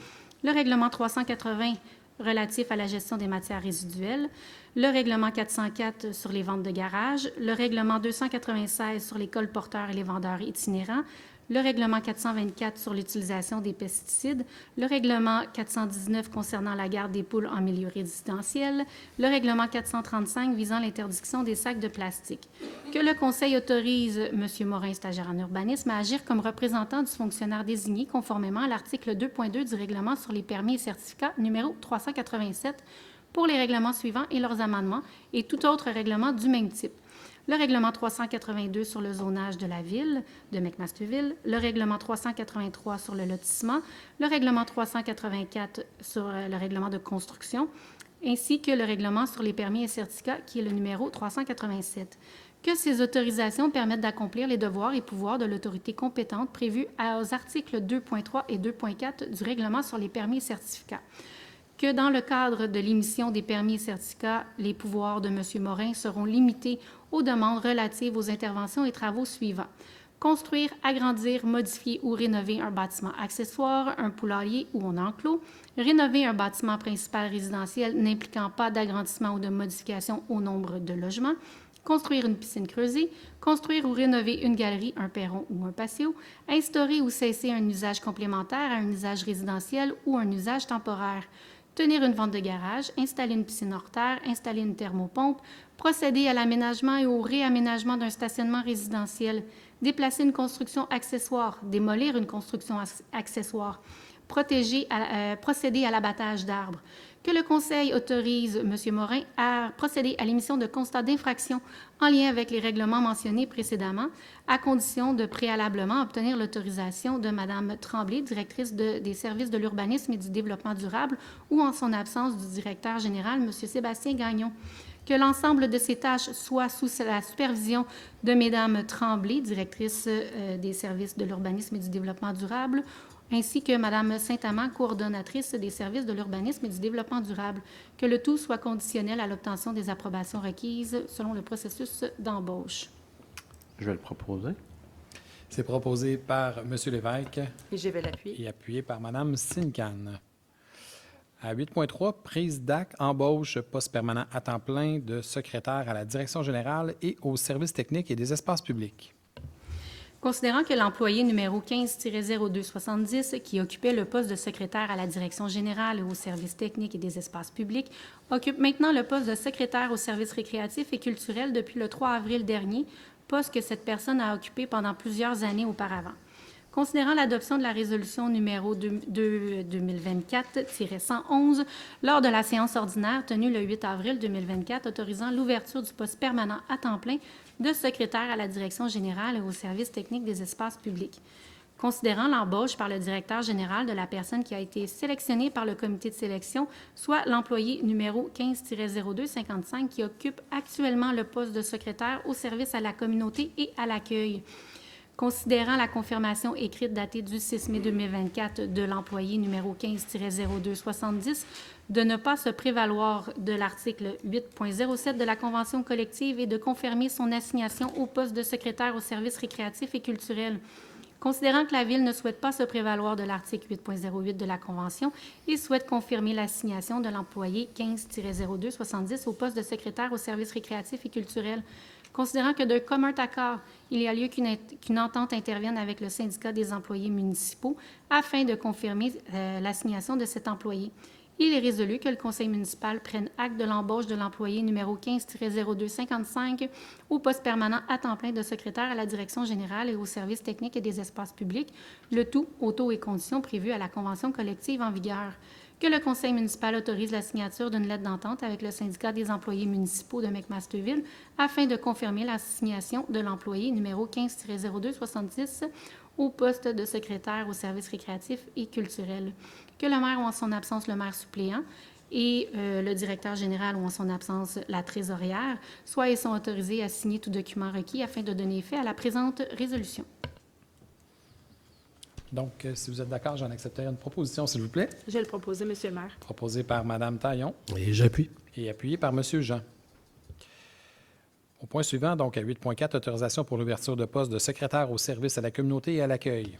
le règlement 380 relatif à la gestion des matières résiduelles, le règlement 404 sur les ventes de garage, le règlement 296 sur les colporteurs et les vendeurs itinérants, le règlement 424 sur l'utilisation des pesticides, le règlement 419 concernant la garde des poules en milieu résidentiel, le règlement 435 visant l'interdiction des sacs de plastique. Que le Conseil autorise M. Morin, stagiaire en urbanisme, à agir comme représentant du fonctionnaire désigné conformément à l'article 2.2 du règlement sur les permis et certificats numéro 387 pour les règlements suivants et leurs amendements et tout autre règlement du même type. Le règlement 382 sur le zonage de la ville de McMasterville, le règlement 383 sur le lotissement, le règlement 384 sur le règlement de construction, ainsi que le règlement sur les permis et certificats qui est le numéro 387. Que ces autorisations permettent d'accomplir les devoirs et pouvoirs de l'autorité compétente prévus aux articles 2.3 et 2.4 du règlement sur les permis et certificats. Que dans le cadre de l'émission des permis et certificats, les pouvoirs de M. Morin seront limités aux demandes relatives aux interventions et travaux suivants. Construire, agrandir, modifier ou rénover un bâtiment accessoire, un poulailler ou un enclos. Rénover un bâtiment principal résidentiel n'impliquant pas d'agrandissement ou de modification au nombre de logements. Construire une piscine creusée, construire ou rénover une galerie, un perron ou un patio, instaurer ou cesser un usage complémentaire à un usage résidentiel ou un usage temporaire, tenir une vente de garage, installer une piscine hors terre, installer une thermopompe, procéder à l'aménagement et au réaménagement d'un stationnement résidentiel, déplacer une construction accessoire, démolir une construction accessoire, procéder à l'abattage d'arbres. Que le Conseil autorise M. Morin à procéder à l'émission de constats d'infraction en lien avec les règlements mentionnés précédemment, à condition de préalablement obtenir l'autorisation de Mme Tremblay, directrice des services de l'urbanisme et du développement durable, ou en son absence du directeur général, M. Sébastien Gagnon. Que l'ensemble de ces tâches soit sous la supervision de Mme Tremblay, directrice des services de l'urbanisme et du développement durable, ainsi que Mme Saint-Amand, coordonnatrice des services de l'urbanisme et du développement durable, que le tout soit conditionnel à l'obtention des approbations requises selon le processus d'embauche. Je vais le proposer. C'est proposé par M. Lévesque Et je vais l'appuyer. et appuyé par Mme Sincan. À 8.3, prise d'acte, embauche, poste permanent à temps plein de secrétaire à la direction générale et aux services techniques et des espaces publics. Considérant que l'employé numéro 15-0270, qui occupait le poste de secrétaire à la direction générale et aux services techniques et des espaces publics, occupe maintenant le poste de secrétaire aux services récréatifs et culturels depuis le 3 avril dernier, poste que cette personne a occupé pendant plusieurs années auparavant. Considérant l'adoption de la résolution numéro 2024-111 lors de la séance ordinaire tenue le 8 avril 2024 autorisant l'ouverture du poste permanent à temps plein de secrétaire à la direction générale et aux services techniques des espaces publics. Considérant l'embauche par le directeur général de la personne qui a été sélectionnée par le comité de sélection, soit l'employé numéro 15-0255 qui occupe actuellement le poste de secrétaire au service à la communauté et à l'accueil. Considérant la confirmation écrite datée du 6 mai 2024 de l'employé numéro 15-0270 de ne pas se prévaloir de l'article 8.07 de la Convention collective et de confirmer son assignation au poste de secrétaire aux services récréatifs et culturels. Considérant que la Ville ne souhaite pas se prévaloir de l'article 8.08 de la Convention et souhaite confirmer l'assignation de l'employé 15-0270 au poste de secrétaire aux services récréatifs et culturels. Considérant que de commun accord, il y a lieu qu'une entente intervienne avec le syndicat des employés municipaux afin de confirmer l'assignation de cet employé. Il est résolu que le conseil municipal prenne acte de l'embauche de l'employé numéro 15-0255 au poste permanent à temps plein de secrétaire à la direction générale et aux services techniques et des espaces publics, le tout aux taux et conditions prévus à la convention collective en vigueur. Que le conseil municipal autorise la signature d'une lettre d'entente avec le syndicat des employés municipaux de McMasterville afin de confirmer l'assignation de l'employé numéro 15-0270 au poste de secrétaire aux services récréatifs et culturels. Que le maire ou en son absence le maire suppléant et le directeur général ou en son absence la trésorière soient et sont autorisés à signer tout document requis afin de donner effet à la présente résolution. Donc, si vous êtes d'accord, j'en accepterai une proposition, s'il vous plaît. Je vais le proposer, Monsieur le maire. Proposée par Mme Taillon Et j'appuie. et appuyée par M. Jean. Au point suivant, donc à 8.4, autorisation pour l'ouverture de poste de secrétaire au service à la communauté et à l'accueil.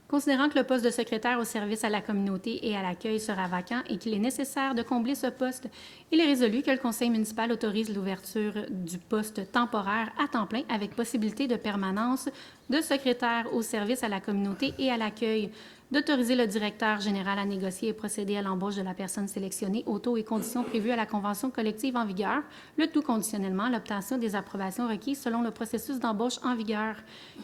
Considérant que le poste de secrétaire au service à la communauté et à l'accueil sera vacant et qu'il est nécessaire de combler ce poste, il est résolu que le conseil municipal autorise l'ouverture du poste temporaire à temps plein avec possibilité de permanence de secrétaire au service à la communauté et à l'accueil, d'autoriser le directeur général à négocier et procéder à l'embauche de la personne sélectionnée aux taux et conditions prévus à la convention collective en vigueur, le tout conditionnellement à l'obtention des approbations requises selon le processus d'embauche en vigueur.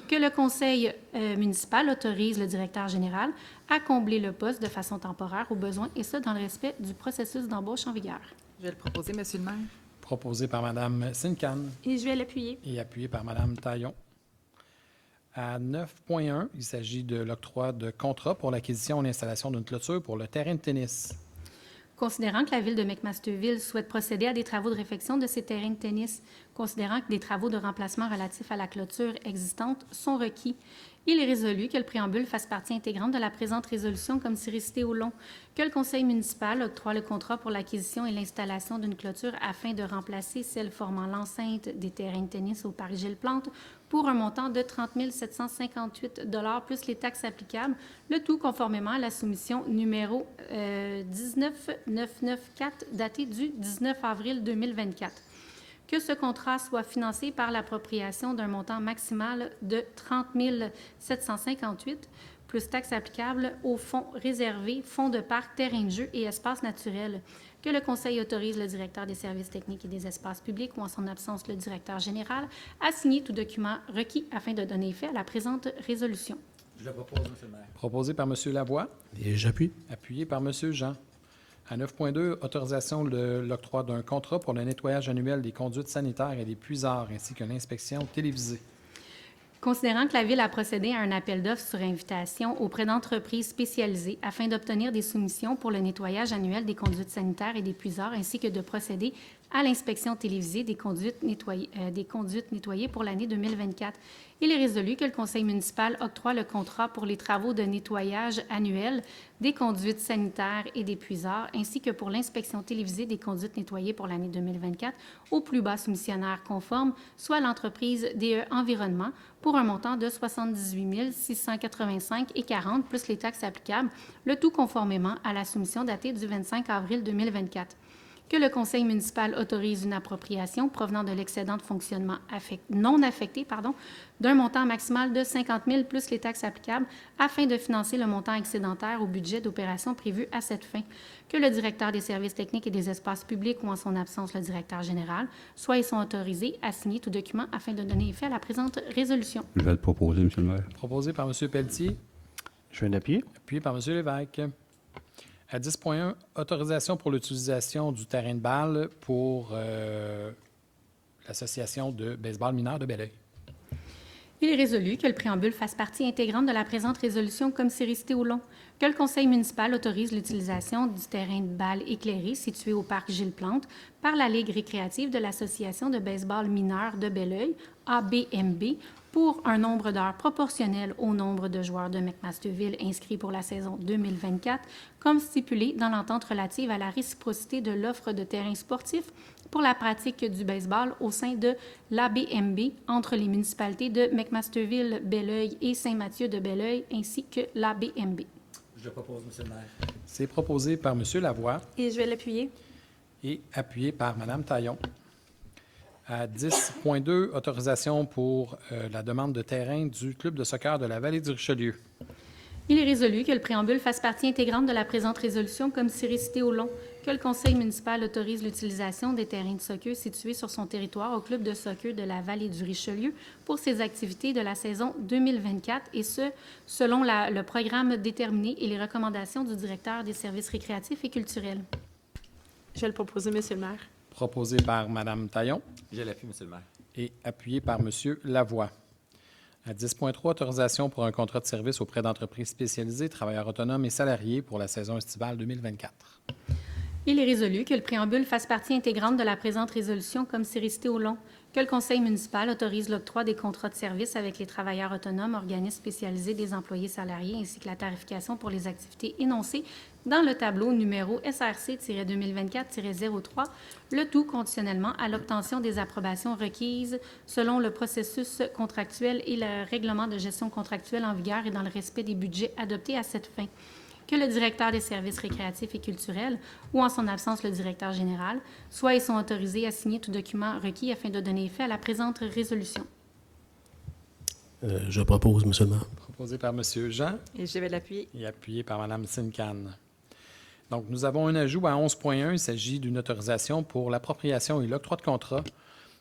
Que le conseil municipal autorise le directeur général à combler le poste de façon temporaire au besoin, et ce, dans le respect du processus d'embauche en vigueur. Je vais le proposer, Monsieur le maire. Proposée par Mme Sincan Et je vais l'appuyer. et appuyée par Mme Taillon. À 9.1, il s'agit de l'octroi de contrat pour l'acquisition et l'installation d'une clôture pour le terrain de tennis. Considérant que la Ville de McMasterville souhaite procéder à des travaux de réfection de ses terrains de tennis, considérant que des travaux de remplacement relatifs à la clôture existante sont requis, il est résolu que le préambule fasse partie intégrante de la présente résolution comme si récité au long, que le conseil municipal octroie le contrat pour l'acquisition et l'installation d'une clôture afin de remplacer celle formant l'enceinte des terrains de tennis au Parc Gilles-Plante pour un montant de 30 758 $ plus les taxes applicables, le tout conformément à la soumission numéro 19994 datée du 19 avril 2024. Que ce contrat soit financé par l'appropriation d'un montant maximal de 30 758 plus taxes applicables au fonds réservé, fonds de parc, terrain de jeu et espaces naturels. Que le Conseil autorise le directeur des services techniques et des espaces publics ou en son absence le directeur général à signer tout document requis afin de donner effet à la présente résolution. Je le propose, Monsieur le maire. Proposée par M. Lavoie, Et j'appuie. appuyée par M. Jean. À 9.2, autorisation de l'octroi d'un contrat pour le nettoyage annuel des conduites sanitaires et des puisards, ainsi que l'inspection télévisée. Considérant que la Ville a procédé à un appel d'offres sur invitation auprès d'entreprises spécialisées afin d'obtenir des soumissions pour le nettoyage annuel des conduites sanitaires et des puisards, ainsi que de procéder à l'inspection télévisée des conduites nettoyées pour l'année 2024. Il est résolu que le conseil municipal octroie le contrat pour les travaux de nettoyage annuel des conduites sanitaires et des puisards, ainsi que pour l'inspection télévisée des conduites nettoyées pour l'année 2024 au plus bas soumissionnaire conforme, soit l'entreprise DE Environnement, pour un montant de 78 685,40 $ plus les taxes applicables, le tout conformément à la soumission datée du 25 avril 2024. que le conseil municipal autorise une appropriation provenant de l'excédent de fonctionnement non affecté d'un montant maximal de 50 000 plus les taxes applicables afin de financer le montant excédentaire au budget d'opération prévu à cette fin, que le directeur des services techniques et des espaces publics ou en son absence le directeur général soit et sont autorisés à signer tout document afin de donner effet à la présente résolution. Je vais le proposer, M. le maire. Proposé par M. Pelletier, Je vais l'appuyer. appuyé par M. Lévesque. À 10.1, autorisation pour l'utilisation du terrain de balle pour l'association de baseball mineur de Belleuil. Il est résolu que le préambule fasse partie intégrante de la présente résolution comme c'est resté au long, que le conseil municipal autorise l'utilisation du terrain de balle éclairé situé au parc Gilles Plante par la Ligue récréative de l'association de baseball mineur de Belleuil, ABMB, pour un nombre d'heures proportionnel au nombre de joueurs de McMasterville inscrits pour la saison 2024, comme stipulé dans l'entente relative à la réciprocité de l'offre de terrains sportifs pour la pratique du baseball au sein de l'ABMB entre les municipalités de McMasterville, Belleuil et Saint-Mathieu de Belleuil, ainsi que l'ABMB. Je le propose, M. le maire. C'est proposé par M. Lavoie Et je vais l'appuyer. et appuyé par Mme Taillon. À 10.2, autorisation pour la demande de terrain du club de soccer de la Vallée du Richelieu. Il est résolu que le préambule fasse partie intégrante de la présente résolution comme c'est récité au long, que le conseil municipal autorise l'utilisation des terrains de soccer situés sur son territoire au club de soccer de la Vallée du Richelieu pour ses activités de la saison 2024 et ce, selon le programme déterminé et les recommandations du directeur des services récréatifs et culturels. Je vais le proposer, M. le maire. Proposé par Mme Taillon Je l'appuie, M. le maire. et appuyé par M. Lavoie. À 10.3, autorisation pour un contrat de service auprès d'entreprises spécialisées, travailleurs autonomes et salariés pour la saison estivale 2024. Il est résolu que le préambule fasse partie intégrante de la présente résolution comme c'est resté au long, que le conseil municipal autorise l'octroi des contrats de service avec les travailleurs autonomes, organismes spécialisés des employés salariés ainsi que la tarification pour les activités énoncées dans le tableau numéro SRC-2024-03, le tout conditionnellement à l'obtention des approbations requises selon le processus contractuel et le règlement de gestion contractuelle en vigueur et dans le respect des budgets adoptés à cette fin. Que le directeur des services récréatifs et culturels, ou en son absence le directeur général, soit et sont autorisés à signer tout document requis afin de donner effet à la présente résolution. Je propose, M. le maire. Proposé par M. Jean Et je vais l'appuyer. et appuyé par Mme Sincan. Donc, nous avons un ajout à 11.1. Il s'agit d'une autorisation pour l'appropriation et l'octroi de contrat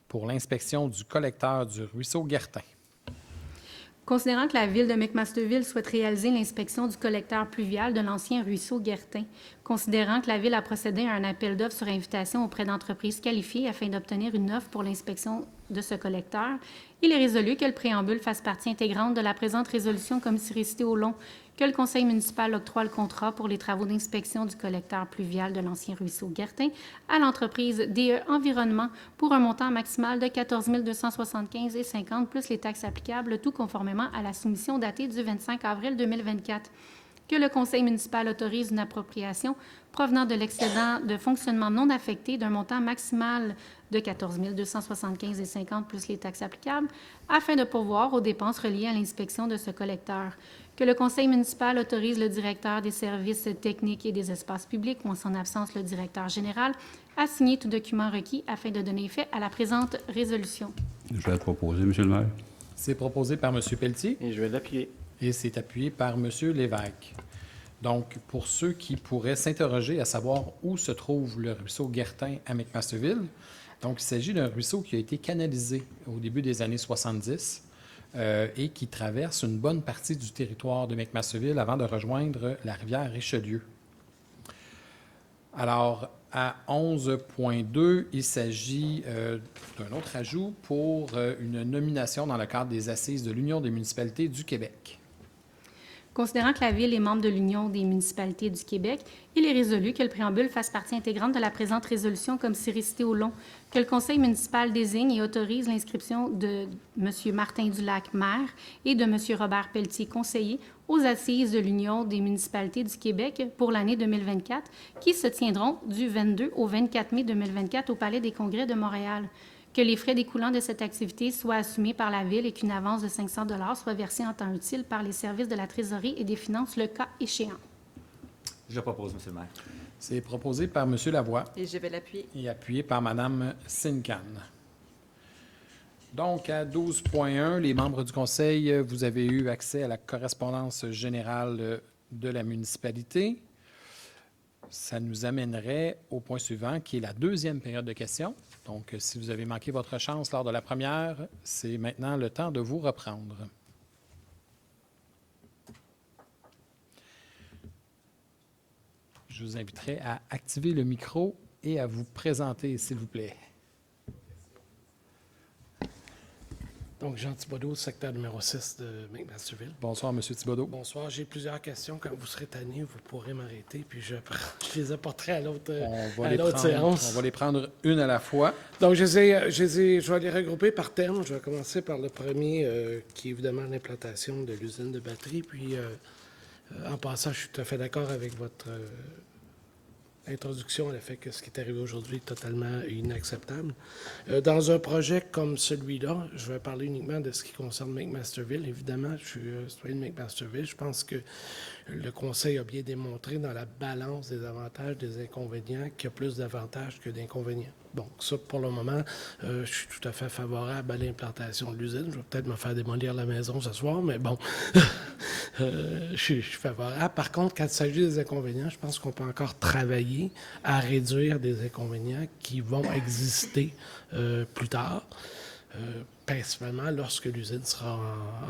pour l'inspection du collecteur du ruisseau Guertin. Considérant que la Ville de McMasterville souhaite réaliser l'inspection du collecteur pluvial de l'ancien ruisseau Guertin, considérant que la Ville a procédé à un appel d'offres sur invitation auprès d'entreprises qualifiées afin d'obtenir une offre pour l'inspection de ce collecteur, il est résolu que le préambule fasse partie intégrante de la présente résolution comme si récité au long, que le conseil municipal octroie le contrat pour les travaux d'inspection du collecteur pluvial de l'ancien ruisseau Guertin à l'entreprise DE Environnement pour un montant maximal de 14 275,50 plus les taxes applicables, tout conformément à la soumission datée du 25 avril 2024. Que le conseil municipal autorise une appropriation provenant de l'excédent de fonctionnement non affecté d'un montant maximal de 14 275,50 plus les taxes applicables afin de pourvoir aux dépenses reliées à l'inspection de ce collecteur. Que le conseil municipal autorise le directeur des services techniques et des espaces publics ou en son absence le directeur général à signer tout document requis afin de donner effet à la présente résolution. Je vais le proposer, M. le maire. C'est proposé par M. Pelletier Et je vais l'appuyer. et c'est appuyé par M. Lévesque. Donc, pour ceux qui pourraient s'interroger à savoir où se trouve le ruisseau Guertin à McMasterville, donc il s'agit d'un ruisseau qui a été canalisé au début des années 70 et qui traverse une bonne partie du territoire de McMasterville avant de rejoindre la rivière Richelieu. Alors, à 11.2, il s'agit d'un autre ajout pour une nomination dans le cadre des assises de l'Union des municipalités du Québec. Considérant que la Ville est membre de l'Union des municipalités du Québec, il est résolu que le préambule fasse partie intégrante de la présente résolution comme si récité au long, que le conseil municipal désigne et autorise l'inscription de M. Martin Dulac, maire, et de M. Robert Pelletier, conseiller, aux assises de l'Union des municipalités du Québec pour l'année 2024, qui se tiendront du 22 au 24 mai 2024 au Palais des Congrès de Montréal. Que les frais découlant de cette activité soient assumés par la Ville et qu'une avance de 500 $ soit versée en temps utile par les services de la trésorerie et des finances, le cas échéant. Je le propose, M. le maire. C'est proposé par M. Lavoie Et je vais l'appuyer. et appuyé par Mme Sincan. Donc, à 12.1, les membres du Conseil, vous avez eu accès à la correspondance générale de la municipalité. Ça nous amènerait au point suivant, qui est la deuxième période de questions. Donc, si vous avez manqué votre chance lors de la première, c'est maintenant le temps de vous reprendre. Je vous inviterai à activer le micro et à vous présenter, s'il vous plaît. Donc, Jean Thibodeau, secteur numéro 6 de McMasterville. Bonsoir, M. Thibodeau. Bonsoir, j'ai plusieurs questions. Quand vous serez tanné, vous pourrez m'arrêter, puis je les apporterai à l'autre séance. On va les prendre une à la fois. Donc, je vais les regrouper par thème. Je vais commencer par le premier, qui est évidemment l'implantation de l'usine de batterie. Puis, en passant, je suis tout à fait d'accord avec votre introduction à le fait que ce qui est arrivé aujourd'hui est totalement inacceptable. Dans un projet comme celui-là, je vais parler uniquement de ce qui concerne McMasterville. Évidemment, je suis citoyen de McMasterville. Je pense que le Conseil a bien démontré dans la balance des avantages, des inconvénients, qu'il y a plus d'avantages que d'inconvénients. Donc, ça, pour le moment, je suis tout à fait favorable à l'implantation de l'usine. Je vais peut-être me faire démolir la maison ce soir, mais bon, je suis favorable. Par contre, quand il s'agit des inconvénients, je pense qu'on peut encore travailler à réduire des inconvénients qui vont exister plus tard, principalement lorsque l'usine sera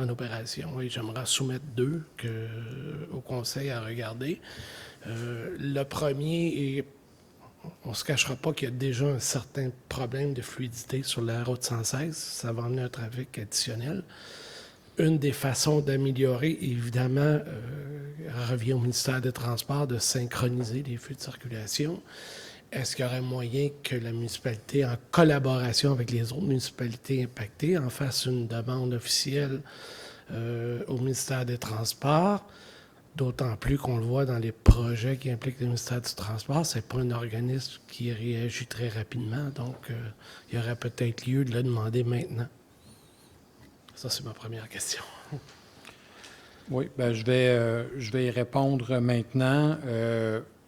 en opération. Et j'aimerais soumettre deux au Conseil à regarder. Le premier est... On ne se cachera pas qu'il y a déjà un certain problème de fluidité sur la route 116. Ça va amener un trafic additionnel. Une des façons d'améliorer, évidemment, revient au ministère des Transports de synchroniser les flux de circulation. Est-ce qu'il y aurait moyen que la municipalité, en collaboration avec les autres municipalités impactées, en fasse une demande officielle au ministère des Transports? D'autant plus qu'on le voit dans les projets qui impliquent le ministère du Transport, ce n'est pas un organisme qui réagit très rapidement, donc il y aurait peut-être lieu de le demander maintenant. Ça, c'est ma première question. Oui, bien, je vais y répondre maintenant.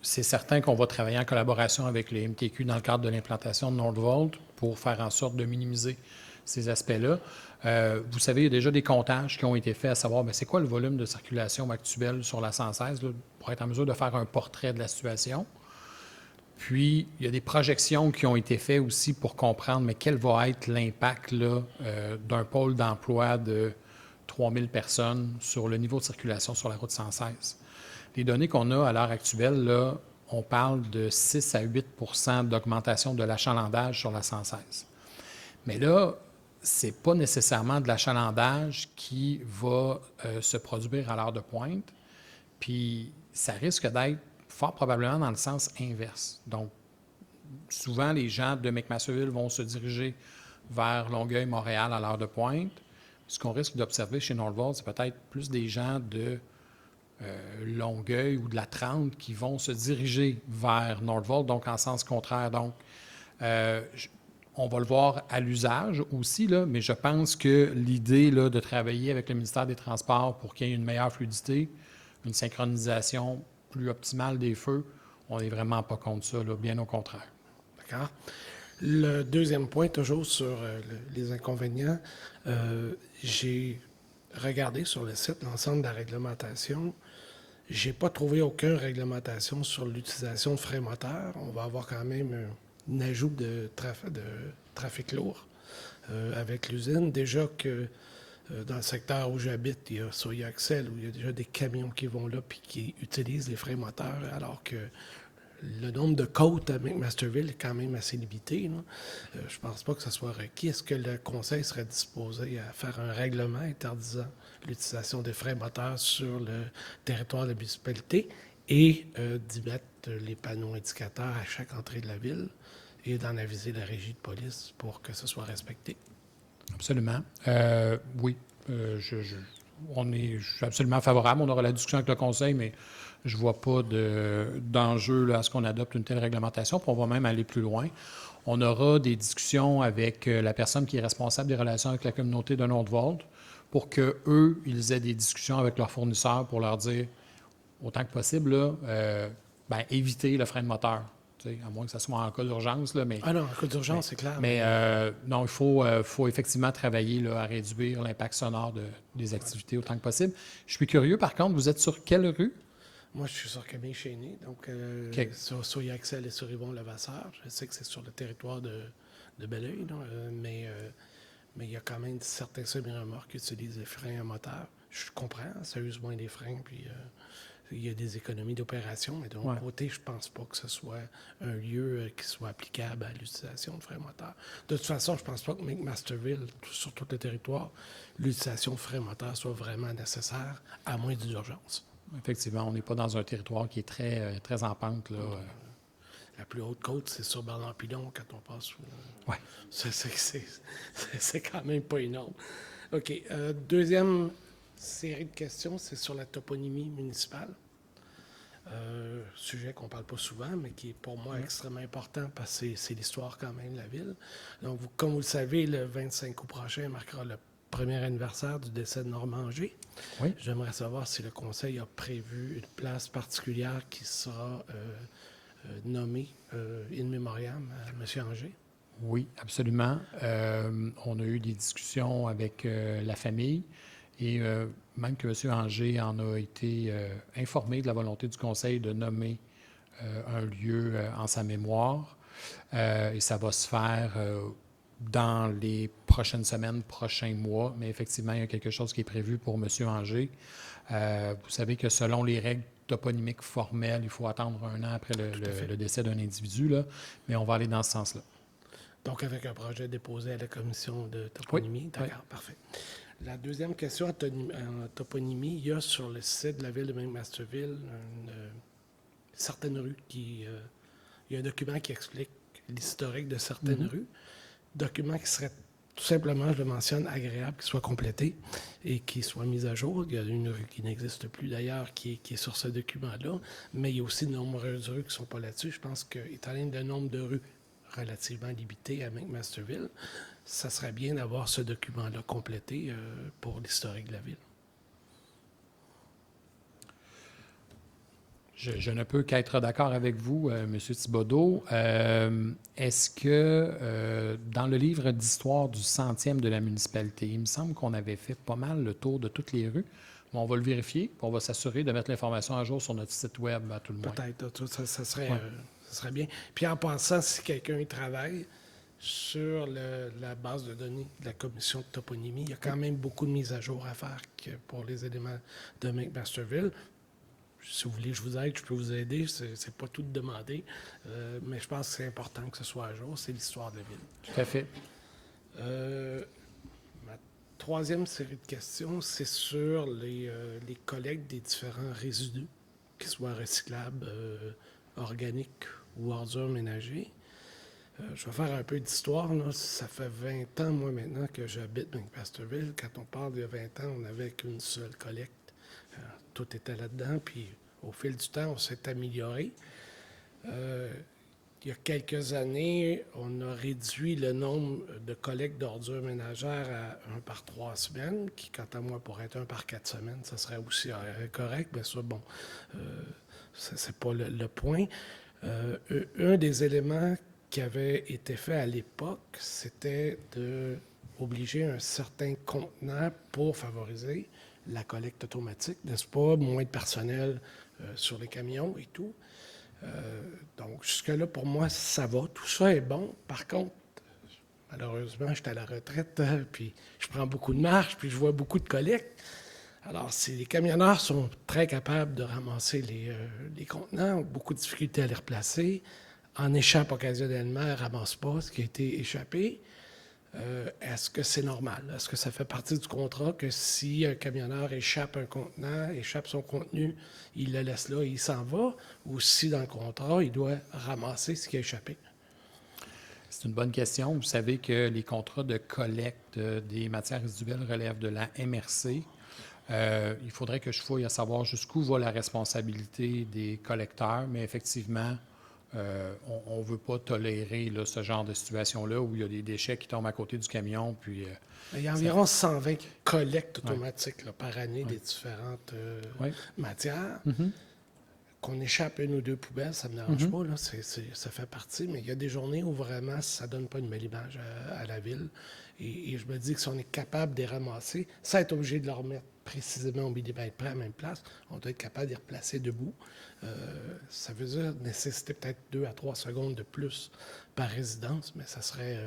C'est certain qu'on va travailler en collaboration avec les MTQ dans le cadre de l'implantation de Nordvolt pour faire en sorte de minimiser ces aspects-là. Vous savez, il y a déjà des comptages qui ont été faits à savoir c'est quoi le volume de circulation actuel sur la 116 là, pour être en mesure de faire un portrait de la situation. Puis, il y a des projections qui ont été faites aussi pour comprendre mais quel va être l'impact là, d'un pôle d'emploi de 3000 personnes sur le niveau de circulation sur la route 116. Les données qu'on a à l'heure actuelle, là, on parle de 6 à 8 % d'augmentation de l'achalandage sur la 116. Mais là, ce n'est pas nécessairement de l'achalandage qui va se produire à l'heure de pointe, puis ça risque d'être fort probablement dans le sens inverse. Donc, souvent, les gens de McMasterville vont se diriger vers Longueuil-Montréal à l'heure de pointe. Ce qu'on risque d'observer chez Nordvolt, c'est peut-être plus des gens de Longueuil ou de la 30 qui vont se diriger vers Nordvolt, donc en sens contraire. Donc, on va le voir à l'usage aussi, là, mais je pense que l'idée là, de travailler avec le ministère des Transports pour qu'il y ait une meilleure fluidité, une synchronisation plus optimale des feux, on n'est vraiment pas contre ça, là, bien au contraire. D'accord. Le deuxième point, toujours sur les inconvénients, j'ai regardé sur le site l'ensemble de la réglementation. Je n'ai pas trouvé aucune réglementation sur l'utilisation de freins moteurs. On va avoir quand même un ajout de trafic lourd avec l'usine. Déjà que dans le secteur où j'habite, il y a Soya Axel, où il y a déjà des camions qui vont là et qui utilisent les freins moteurs, alors que le nombre de côtes à McMasterville est quand même assez limité. Je ne pense pas que ça soit requis. Est-ce que le Conseil serait disposé à faire un règlement interdisant l'utilisation des freins moteurs sur le territoire de la municipalité et d'y mettre les panneaux indicateurs à chaque entrée de la ville et d'en aviser la régie de police pour que ce soit respecté? Absolument. Oui, je suis absolument favorable. On aura la discussion avec le Conseil, mais je ne vois pas d'enjeu à ce qu'on adopte une telle réglementation. Puis on va même aller plus loin. On aura des discussions avec la personne qui est responsable des relations avec la communauté de Nordvolt pour qu'eux, ils aient des discussions avec leurs fournisseurs pour leur dire, autant que possible, là, éviter le frein de moteur, tu sais, à moins que ce soit en cas d'urgence, là, mais... Ah non, en cas d'urgence, c'est clair. Mais non, il faut effectivement travailler là, à réduire l'impact sonore des activités autant que possible. Je suis curieux, par contre, vous êtes sur quelle rue? Moi, je suis sur Camille Chénier, donc OK. sur Yaxel et sur Yvon-Levasseur. Je sais que c'est sur le territoire de Belleuil, là, mais il y a quand même certains semi-remorques qui utilisent les freins à moteur. Je comprends, ça use moins des freins, puis il y a des économies d'opération, mais de l'autre côté, je pense pas que ce soit un lieu qui soit applicable à l'utilisation de freins moteurs. De toute façon, je pense pas que McMasterville, sur tout le territoire, l'utilisation de freins moteurs soit vraiment nécessaire, à moins d'urgence. Effectivement, on n'est pas dans un territoire qui est très, très en pente, là. La plus haute côte, c'est sur Bernard-Pilon, quand on passe. Ouais. C'est quand même pas énorme. OK. Deuxième série de questions, c'est sur la toponymie municipale. Sujet qu'on ne parle pas souvent, mais qui est pour moi extrêmement important parce que c'est l'histoire quand même de la ville. Donc, comme vous le savez, le 25 août prochain marquera le premier anniversaire du décès de Normand Angers. Oui. J'aimerais savoir si le Conseil a prévu une place particulière qui sera nommée in memoriam à M. Angers. Oui, absolument. On a eu des discussions avec la famille et même que M. Angers en a été informé de la volonté du Conseil de nommer un lieu en sa mémoire. Et ça va se faire dans les prochaines semaines, prochains mois. Mais effectivement, il y a quelque chose qui est prévu pour M. Angers. Vous savez que selon les règles toponymiques formelles, il faut attendre 1 an après le décès d'un individu, là, mais on va aller dans ce sens-là. Donc, avec un projet déposé à la commission de toponymie. D'accord, parfait. La deuxième question en toponymie, il y a sur le site de la ville de McMasterville certaines rues il y a un document qui explique l'historique de certaines rues. Document qui serait tout simplement, je le mentionne, agréable, qui soit complété et qui soit mis à jour. Il y a une rue qui n'existe plus d'ailleurs, qui est sur ce document-là, mais il y a aussi de nombreuses rues qui ne sont pas là-dessus. Je pense qu'étant donné le nombre de rues relativement limité à McMasterville, ça serait bien d'avoir ce document-là complété pour l'historique de la ville. Je ne peux qu'être d'accord avec vous, M. Thibodeau. Est-ce que dans le livre d'histoire du 100e de la municipalité, il me semble qu'on avait fait pas mal le tour de toutes les rues. Bon, on va le vérifier, puis on va s'assurer de mettre l'information à jour sur notre site web à tout le moins. Peut-être, ça serait bien. Puis en pensant, si quelqu'un y travaille sur la base de données de la commission de toponymie, il y a quand même beaucoup de mises à jour à faire pour les éléments de McMasterville. Si vous voulez que je vous aide, je peux vous aider. C'est pas tout de demander, mais je pense que c'est important que ce soit à jour. C'est l'histoire de la ville. Tout à fait. Ma troisième série de questions, c'est sur les collectes des différents résidus, qu'ils soient recyclables, organiques ou ordures ménagers. Je vais faire un peu d'histoire, là. Ça fait 20 ans, moi, maintenant, que j'habite McMasterville. Quand on parle d'il y a 20 ans, on n'avait qu'une seule collecte. Tout était là-dedans, puis au fil du temps, on s'est amélioré. Il y a quelques années, on a réduit le nombre de collectes d'ordures ménagères à 1 par 3 semaines, qui, quant à moi, pourrait être 1 par 4 semaines. Ça serait aussi correct, mais ça, bon, c'est pas le point. Un des éléments qui avait été fait à l'époque, c'était d'obliger un certain contenant pour favoriser la collecte automatique, n'est-ce pas? Moins de personnel sur les camions et tout. Donc, jusque-là, pour moi, ça va. Tout ça est bon. Par contre, malheureusement, j'étais à la retraite, puis je prends beaucoup de marches, puis je vois beaucoup de collectes. Alors, si les camionneurs sont très capables de ramasser les contenants, ont beaucoup de difficultés à les replacer, en échappent occasionnellement, ne ramassent pas ce qui a été échappé. Est-ce que c'est normal? Est-ce que ça fait partie du contrat que si un camionneur échappe un contenant, échappe son contenu, il le laisse là et il s'en va? Ou si dans le contrat, il doit ramasser ce qui a échappé? C'est une bonne question. Vous savez que les contrats de collecte des matières résiduelles relèvent de la MRC. Il faudrait que je fouille à savoir jusqu'où va la responsabilité des collecteurs, mais effectivement, on ne veut pas tolérer là, ce genre de situation-là où il y a des déchets qui tombent à côté du camion. Puis, il y a environ 120 collectes automatiques là, par année des différentes matières. Qu'on échappe une ou deux poubelles, ça ne me dérange pas, là, ça fait partie, mais il y a des journées où vraiment ça ne donne pas une belle image à la ville. Et je me dis que si on est capable de les ramasser, sans être obligé de les remettre précisément au millimètre près à la même place, on doit être capable de les replacer debout. Ça veut dire nécessiter peut-être 2 à 3 secondes de plus par résidence, mais ça serait,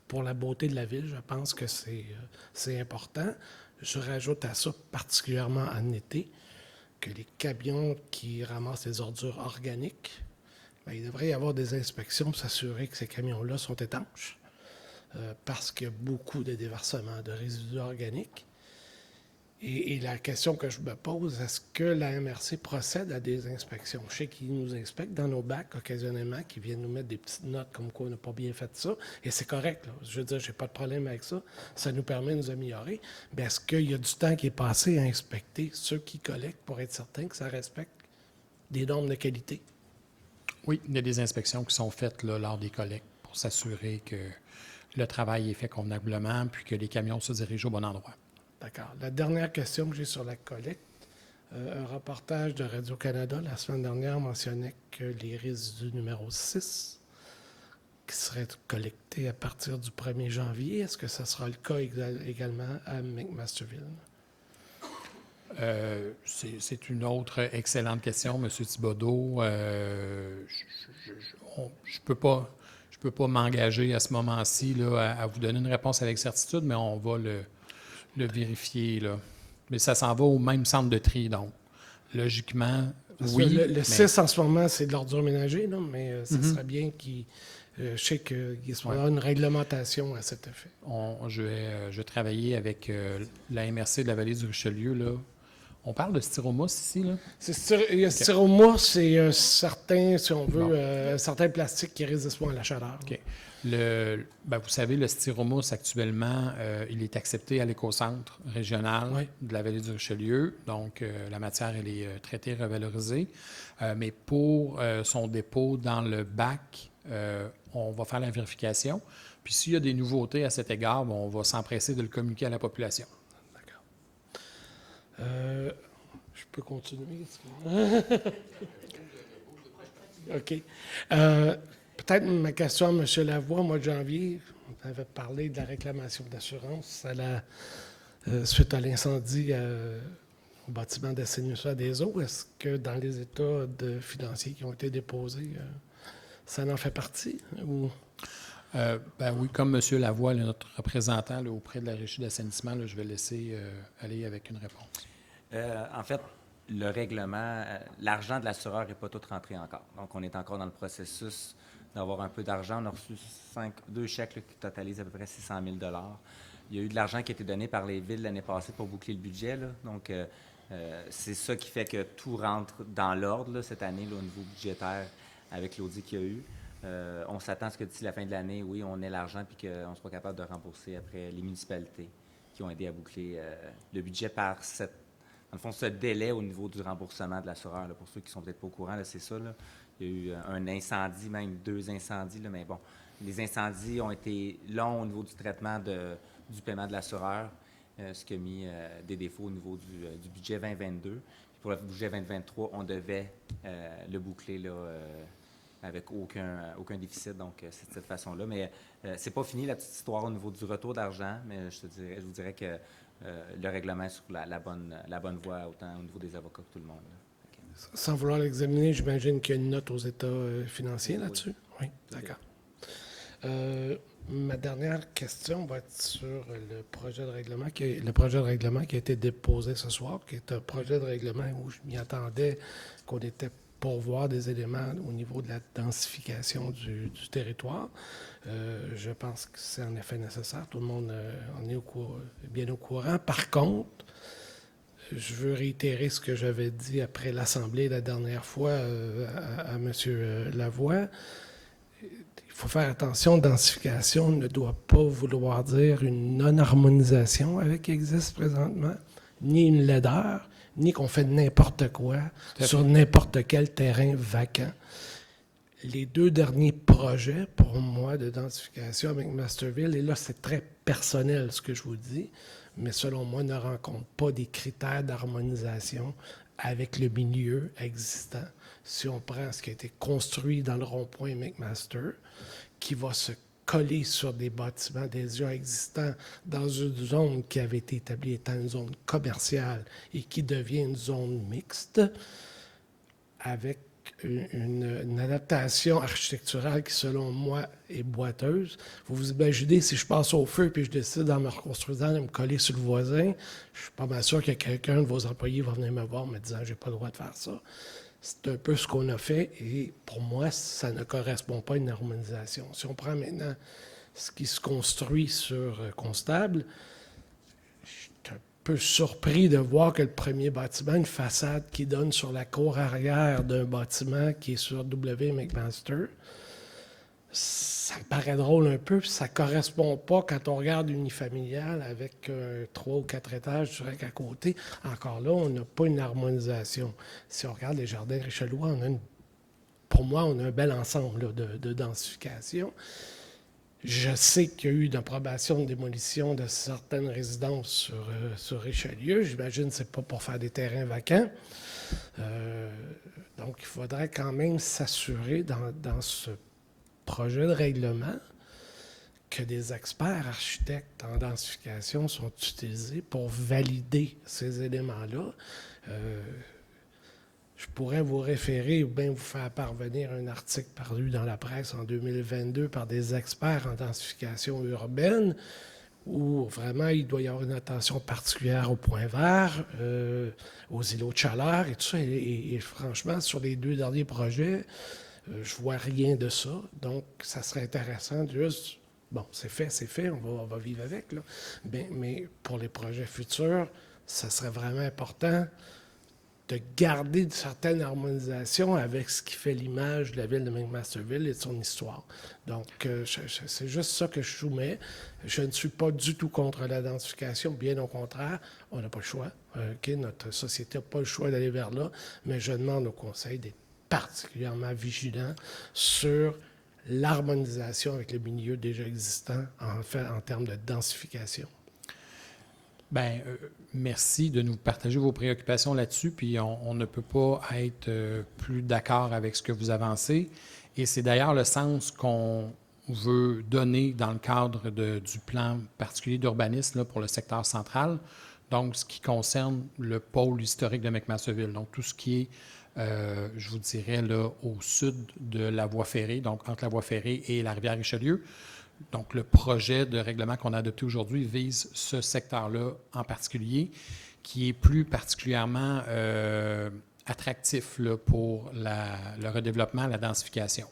pour la beauté de la ville, je pense que c'est important. Je rajoute à ça, particulièrement en été, que les camions qui ramassent les ordures organiques, bien, il devrait y avoir des inspections pour s'assurer que ces camions-là sont étanches, parce qu'il y a beaucoup de déversements de résidus organiques. Et la question que je me pose, est-ce que la MRC procède à des inspections? Je sais qu'ils nous inspectent dans nos bacs occasionnellement, qu'ils viennent nous mettre des petites notes comme quoi on n'a pas bien fait ça, et c'est correct, là. Je veux dire, j'ai pas de problème avec ça. Ça nous permet de nous améliorer. Mais est-ce qu'il y a du temps qui est passé à inspecter ceux qui collectent pour être certain que ça respecte des normes de qualité? Oui, il y a des inspections qui sont faites là, lors des collectes pour s'assurer que le travail est fait convenablement puis que les camions se dirigent au bon endroit. D'accord. La dernière question que j'ai sur la collecte, un reportage de Radio-Canada la semaine dernière mentionnait que les résidus numéro 6 qui seraient collectés à partir du 1er janvier, est-ce que ça sera le cas également à McMasterville? C'est une autre excellente question, M. Thibodeau. Je peux pas m'engager à ce moment-ci là, à vous donner une réponse avec certitude, mais on va le vérifier, là. Mais ça s'en va au même centre de tri, donc. Logiquement, Parce oui. que le 6, en ce moment, c'est de l'ordure ménagée, là, mais ça serait bien qu'il... je sais qu'il y aura une réglementation à cet effet. Je vais travailler avec la MRC de la vallée du Richelieu, là. On parle de styromousse ici, là? Styromousse, c'est un certain, si on veut, un certain plastique qui résiste moins à la chaleur. OK. Vous savez, le styromousse, actuellement, il est accepté à l'écocentre régional de la vallée du Richelieu. Donc, la matière, elle est traitée, revalorisée. Mais pour son dépôt dans le bac, on va faire la vérification. Puis, s'il y a des nouveautés à cet égard, on va s'empresser de le communiquer à la population. D'accord. Je peux continuer? OK. Peut-être ma question à M. Lavoie, au mois de janvier, on avait parlé de la réclamation d'assurance suite à l'incendie au bâtiment d'assainissement des eaux. Est-ce que dans les états financiers qui ont été déposés, ça en fait partie? Ou... oui, comme M. Lavoie, là, notre représentant là, auprès de la régie d'assainissement, là, je vais laisser aller avec une réponse. En fait, le règlement, l'argent de l'assureur n'est pas tout rentré encore. Donc, on est encore dans le processus d'avoir un peu d'argent. On a reçu 2 chèques là, qui totalisent à peu près 600 000 $. Il y a eu de l'argent qui a été donné par les villes l'année passée pour boucler le budget, là. Donc, c'est ça qui fait que tout rentre dans l'ordre là, cette année là, au niveau budgétaire avec l'audit qu'il y a eu. On s'attend à ce que d'ici la fin de l'année, oui, on ait l'argent et qu'on soit capable de rembourser après les municipalités qui ont aidé à boucler le budget par dans le fond, ce délai au niveau du remboursement de l'assureur. Là, pour ceux qui ne sont peut-être pas au courant, là, c'est ça. Là. Il y a eu un incendie, même 2 incendies, là, mais bon, les incendies ont été longs au niveau du traitement du paiement de l'assureur, ce qui a mis des défauts au niveau du budget 2022. Puis pour le budget 2023, on devait le boucler là, avec aucun déficit, donc c'est de cette façon-là. Mais c'est pas fini la petite histoire au niveau du retour d'argent, mais je vous dirais que le règlement est sur la bonne voie, autant au niveau des avocats que tout le monde. Là. Sans vouloir l'examiner, j'imagine qu'il y a une note aux états financiers là-dessus? Oui, d'accord. Ma dernière question va être sur le projet de règlement qui a été déposé ce soir, qui est un projet de règlement où je m'y attendais qu'on était pour voir des éléments au niveau de la densification du territoire. Je pense que c'est en effet nécessaire. Tout le monde en est bien au courant. Par contre, je veux réitérer ce que j'avais dit après l'Assemblée la dernière fois à M. Lavoie. Il faut faire attention, densification ne doit pas vouloir dire une non-harmonisation avec ce qui existe présentement, ni une laideur, ni qu'on fait n'importe quoi sur n'importe quel terrain vacant. Les 2 derniers projets, pour moi, de densification avec McMasterville, et là, c'est très personnel ce que je vous dis, mais selon moi, ne rencontrent pas des critères d'harmonisation avec le milieu existant. Si on prend ce qui a été construit dans le rond-point McMaster, qui va se coller sur des bâtiments déjà existants dans une zone qui avait été établie étant une zone commerciale et qui devient une zone mixte, avec une adaptation architecturale qui, selon moi, est boiteuse. Vous vous imaginez, si je passe au feu et je décide, en me reconstruisant, de me coller sur le voisin, je suis pas mal sûr que quelqu'un de vos employés va venir me voir me disant « j'ai pas le droit de faire ça ». C'est un peu ce qu'on a fait et pour moi, ça ne correspond pas à une harmonisation. Si on prend maintenant ce qui se construit sur Constable, je suis un peu surpris de voir que le premier bâtiment, une façade qui donne sur la cour arrière d'un bâtiment qui est sur W. McMaster, ça me paraît drôle un peu, puis ça ne correspond pas quand on regarde unifamilial avec 3 ou 4 étages direct à côté. Encore là, on n'a pas une harmonisation. Si on regarde les jardins Richelieu, pour moi, on a un bel ensemble là, de densification. Je sais qu'il y a eu une approbation de démolition de certaines résidences sur Richelieu. J'imagine que ce n'est pas pour faire des terrains vacants. Donc, il faudrait quand même s'assurer dans ce projet de règlement que des experts architectes en densification sont utilisés pour valider ces éléments-là. Je pourrais vous référer ou bien vous faire parvenir un article paru dans la presse en 2022 par des experts en densification urbaine où vraiment il doit y avoir une attention particulière aux points verts, aux îlots de chaleur et tout ça. Et franchement, sur les 2 derniers projets, je vois rien de ça. Donc, ça serait intéressant de juste... Bon, c'est fait, on va vivre avec, là. Mais pour les projets futurs, ça serait vraiment important de garder une certaine harmonisation avec ce qui fait l'image de la ville de McMasterville et de son histoire. Donc, c'est juste ça que je soumets. Je ne suis pas du tout contre la densification, bien au contraire. On n'a pas le choix. Notre société n'a pas le choix d'aller vers là, mais je demande au Conseil d'être particulièrement vigilant sur l'harmonisation avec le milieu déjà existant en termes de densification. Bien, merci de nous partager vos préoccupations là-dessus, puis on ne peut pas être plus d'accord avec ce que vous avancez. Et c'est d'ailleurs le sens qu'on veut donner dans le cadre du plan particulier d'urbanisme là, pour le secteur central, donc ce qui concerne le pôle historique de McMasterville, donc tout ce qui est je vous dirais, là, au sud de la voie ferrée, donc entre la voie ferrée et la rivière Richelieu. Donc, le projet de règlement qu'on a adopté aujourd'hui vise ce secteur-là en particulier, qui est plus particulièrement attractif là, pour le redéveloppement, la densification.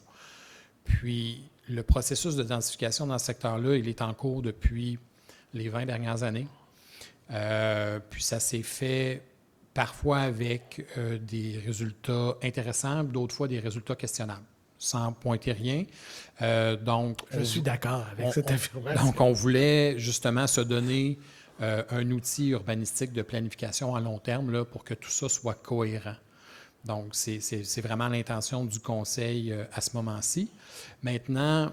Puis, le processus de densification dans ce secteur-là, il est en cours depuis les 20 dernières années. Puis, ça s'est fait parfois avec des résultats intéressants, d'autres fois des résultats questionnables, sans pointer rien. Donc, je suis d'accord avec cette affirmation. Donc, on voulait justement se donner un outil urbanistique de planification à long terme là, pour que tout ça soit cohérent. Donc, c'est vraiment l'intention du Conseil à ce moment-ci. Maintenant,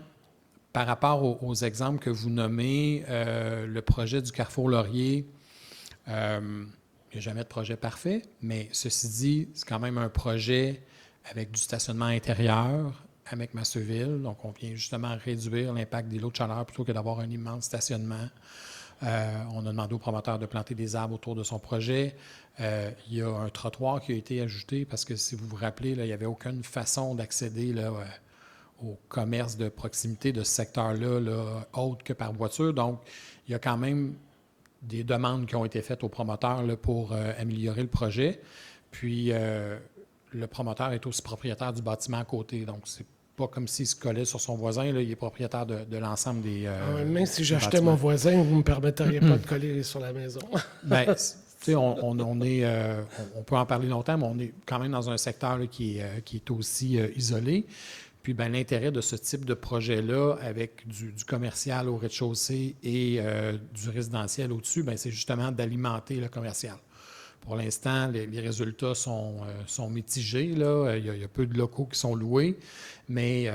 par rapport aux exemples que vous nommez, le projet du Carrefour Laurier, il n'y a jamais de projet parfait, mais ceci dit, c'est quand même un projet avec du stationnement intérieur à McMasterville. Donc, on vient justement réduire l'impact des lots de chaleur plutôt que d'avoir un immense stationnement. On a demandé au promoteur de planter des arbres autour de son projet. Il y a un trottoir qui a été ajouté parce que, si vous vous rappelez, là, il n'y avait aucune façon d'accéder là, au commerce de proximité de ce secteur-là, là, autre que par voiture. Donc, il y a quand même des demandes qui ont été faites aux promoteurs là, pour améliorer le projet. Puis, le promoteur est aussi propriétaire du bâtiment à côté. Donc, c'est pas comme s'il se collait sur son voisin. Là, il est propriétaire de l'ensemble des même si j'achetais mon voisin, vous ne me permetteriez pas de coller sur la maison. Bien, tu sais, on peut en parler longtemps, mais on est quand même dans un secteur là, qui est aussi isolé. Puis, ben, l'intérêt de ce type de projet-là, avec du commercial au rez-de-chaussée et du résidentiel au-dessus, ben, c'est justement d'alimenter le commercial. Pour l'instant, les résultats sont mitigés. Là. Il y a peu de locaux qui sont loués, mais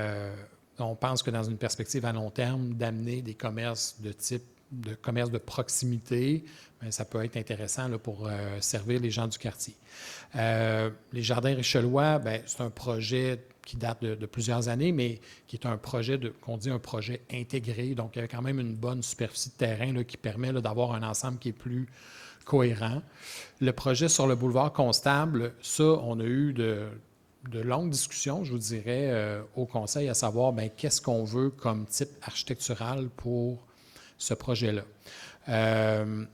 on pense que dans une perspective à long terme, d'amener des commerces de type de commerce de proximité, bien, ça peut être intéressant là, pour servir les gens du quartier. Les Jardins Richellois, bien, c'est un projet qui date de plusieurs années, mais qui est un projet, qu'on dit un projet intégré. Donc, il y a quand même une bonne superficie de terrain là, qui permet là, d'avoir un ensemble qui est plus cohérent. Le projet sur le boulevard Constable, ça, on a eu de longues discussions, je vous dirais, au conseil, à savoir bien, qu'est-ce qu'on veut comme type architectural pour ce projet-là.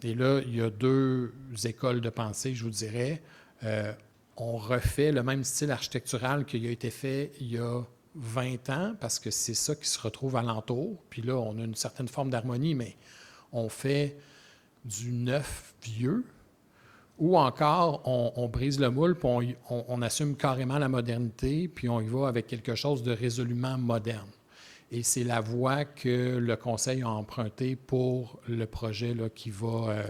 Et là, il y a 2 écoles de pensée, je vous dirais. On refait le même style architectural qui a été fait il y a 20 ans, parce que c'est ça qui se retrouve alentour. Puis là, on a une certaine forme d'harmonie, mais on fait du neuf vieux, ou encore on brise le moule, puis on assume carrément la modernité, puis on y va avec quelque chose de résolument moderne. Et c'est la voie que le conseil a empruntée pour le projet là, qui va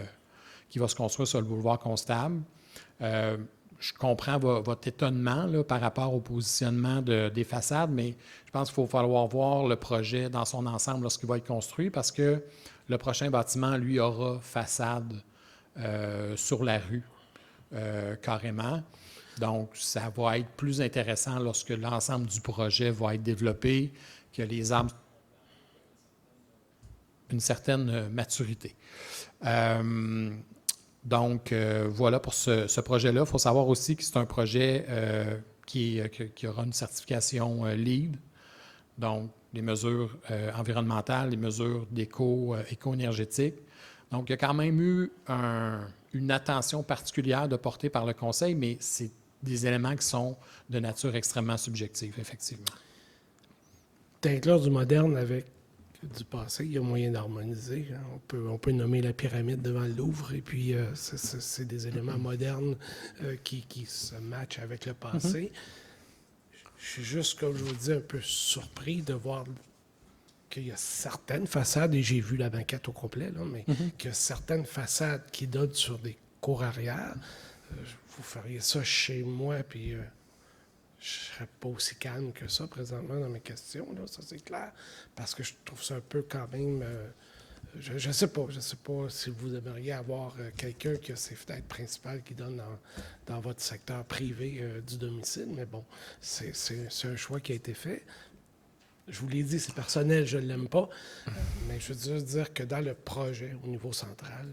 se construire sur le boulevard Constable. Je comprends votre étonnement là, par rapport au positionnement des façades, mais je pense qu'il va falloir voir le projet dans son ensemble lorsqu'il va être construit, parce que le prochain bâtiment, lui, aura façade sur la rue, carrément. Donc, ça va être plus intéressant lorsque l'ensemble du projet va être développé, que les arbres une certaine maturité. Donc, voilà pour ce projet-là. Il faut savoir aussi que c'est un projet qui aura une certification LEED, donc les mesures environnementales, les mesures éco-énergétiques. Donc, il y a quand même eu une attention particulière de portée par le conseil, mais c'est des éléments qui sont de nature extrêmement subjective, effectivement. D'inclure du moderne avec du passé, il y a moyen d'harmoniser. Hein. On peut nommer la pyramide devant le Louvre, et puis c'est des éléments modernes qui se matchent avec le passé. Je suis juste, comme je vous dis, un peu surpris de voir qu'il y a certaines façades, et j'ai vu la banquette au complet, là, mais qu'il y a certaines façades qui donnent sur des cours arrière. Vous feriez ça chez moi, puis je ne serais pas aussi calme que ça présentement dans mes questions, là, ça c'est clair, parce que je trouve ça un peu quand même... je ne sais pas si vous aimeriez avoir quelqu'un qui a ses fenêtres principales qui donne dans votre secteur privé du domicile, mais bon, c'est un choix qui a été fait. Je vous l'ai dit, c'est personnel, je ne l'aime pas, mais je veux juste dire que dans le projet au niveau central,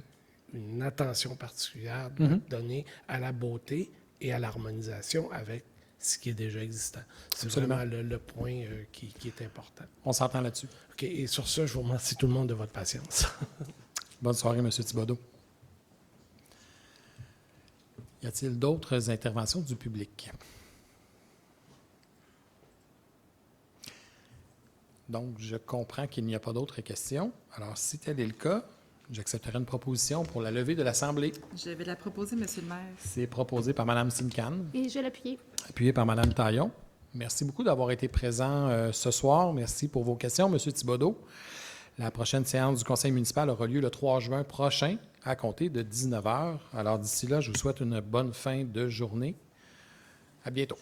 une attention particulière doit être donnée à la beauté et à l'harmonisation avec ce qui est déjà existant. C'est Absolument. vraiment le point qui est important. On s'entend là-dessus. OK, et sur ça, je vous remercie tout le monde de votre patience. Bonne soirée, M. Thibodeau. Y a-t-il d'autres interventions du public? Donc, je comprends qu'il n'y a pas d'autres questions. Alors, si tel est le cas, j'accepterai une proposition pour la levée de l'Assemblée. Je vais la proposer, Monsieur le maire. C'est proposé par Mme Simcan, Et je vais l'appuyer. appuyé par Mme Taillon. Merci beaucoup d'avoir été présent ce soir. Merci pour vos questions, M. Thibodeau. La prochaine séance du conseil municipal aura lieu le 3 juin prochain, à compter de 19h. Alors, d'ici là, je vous souhaite une bonne fin de journée. À bientôt.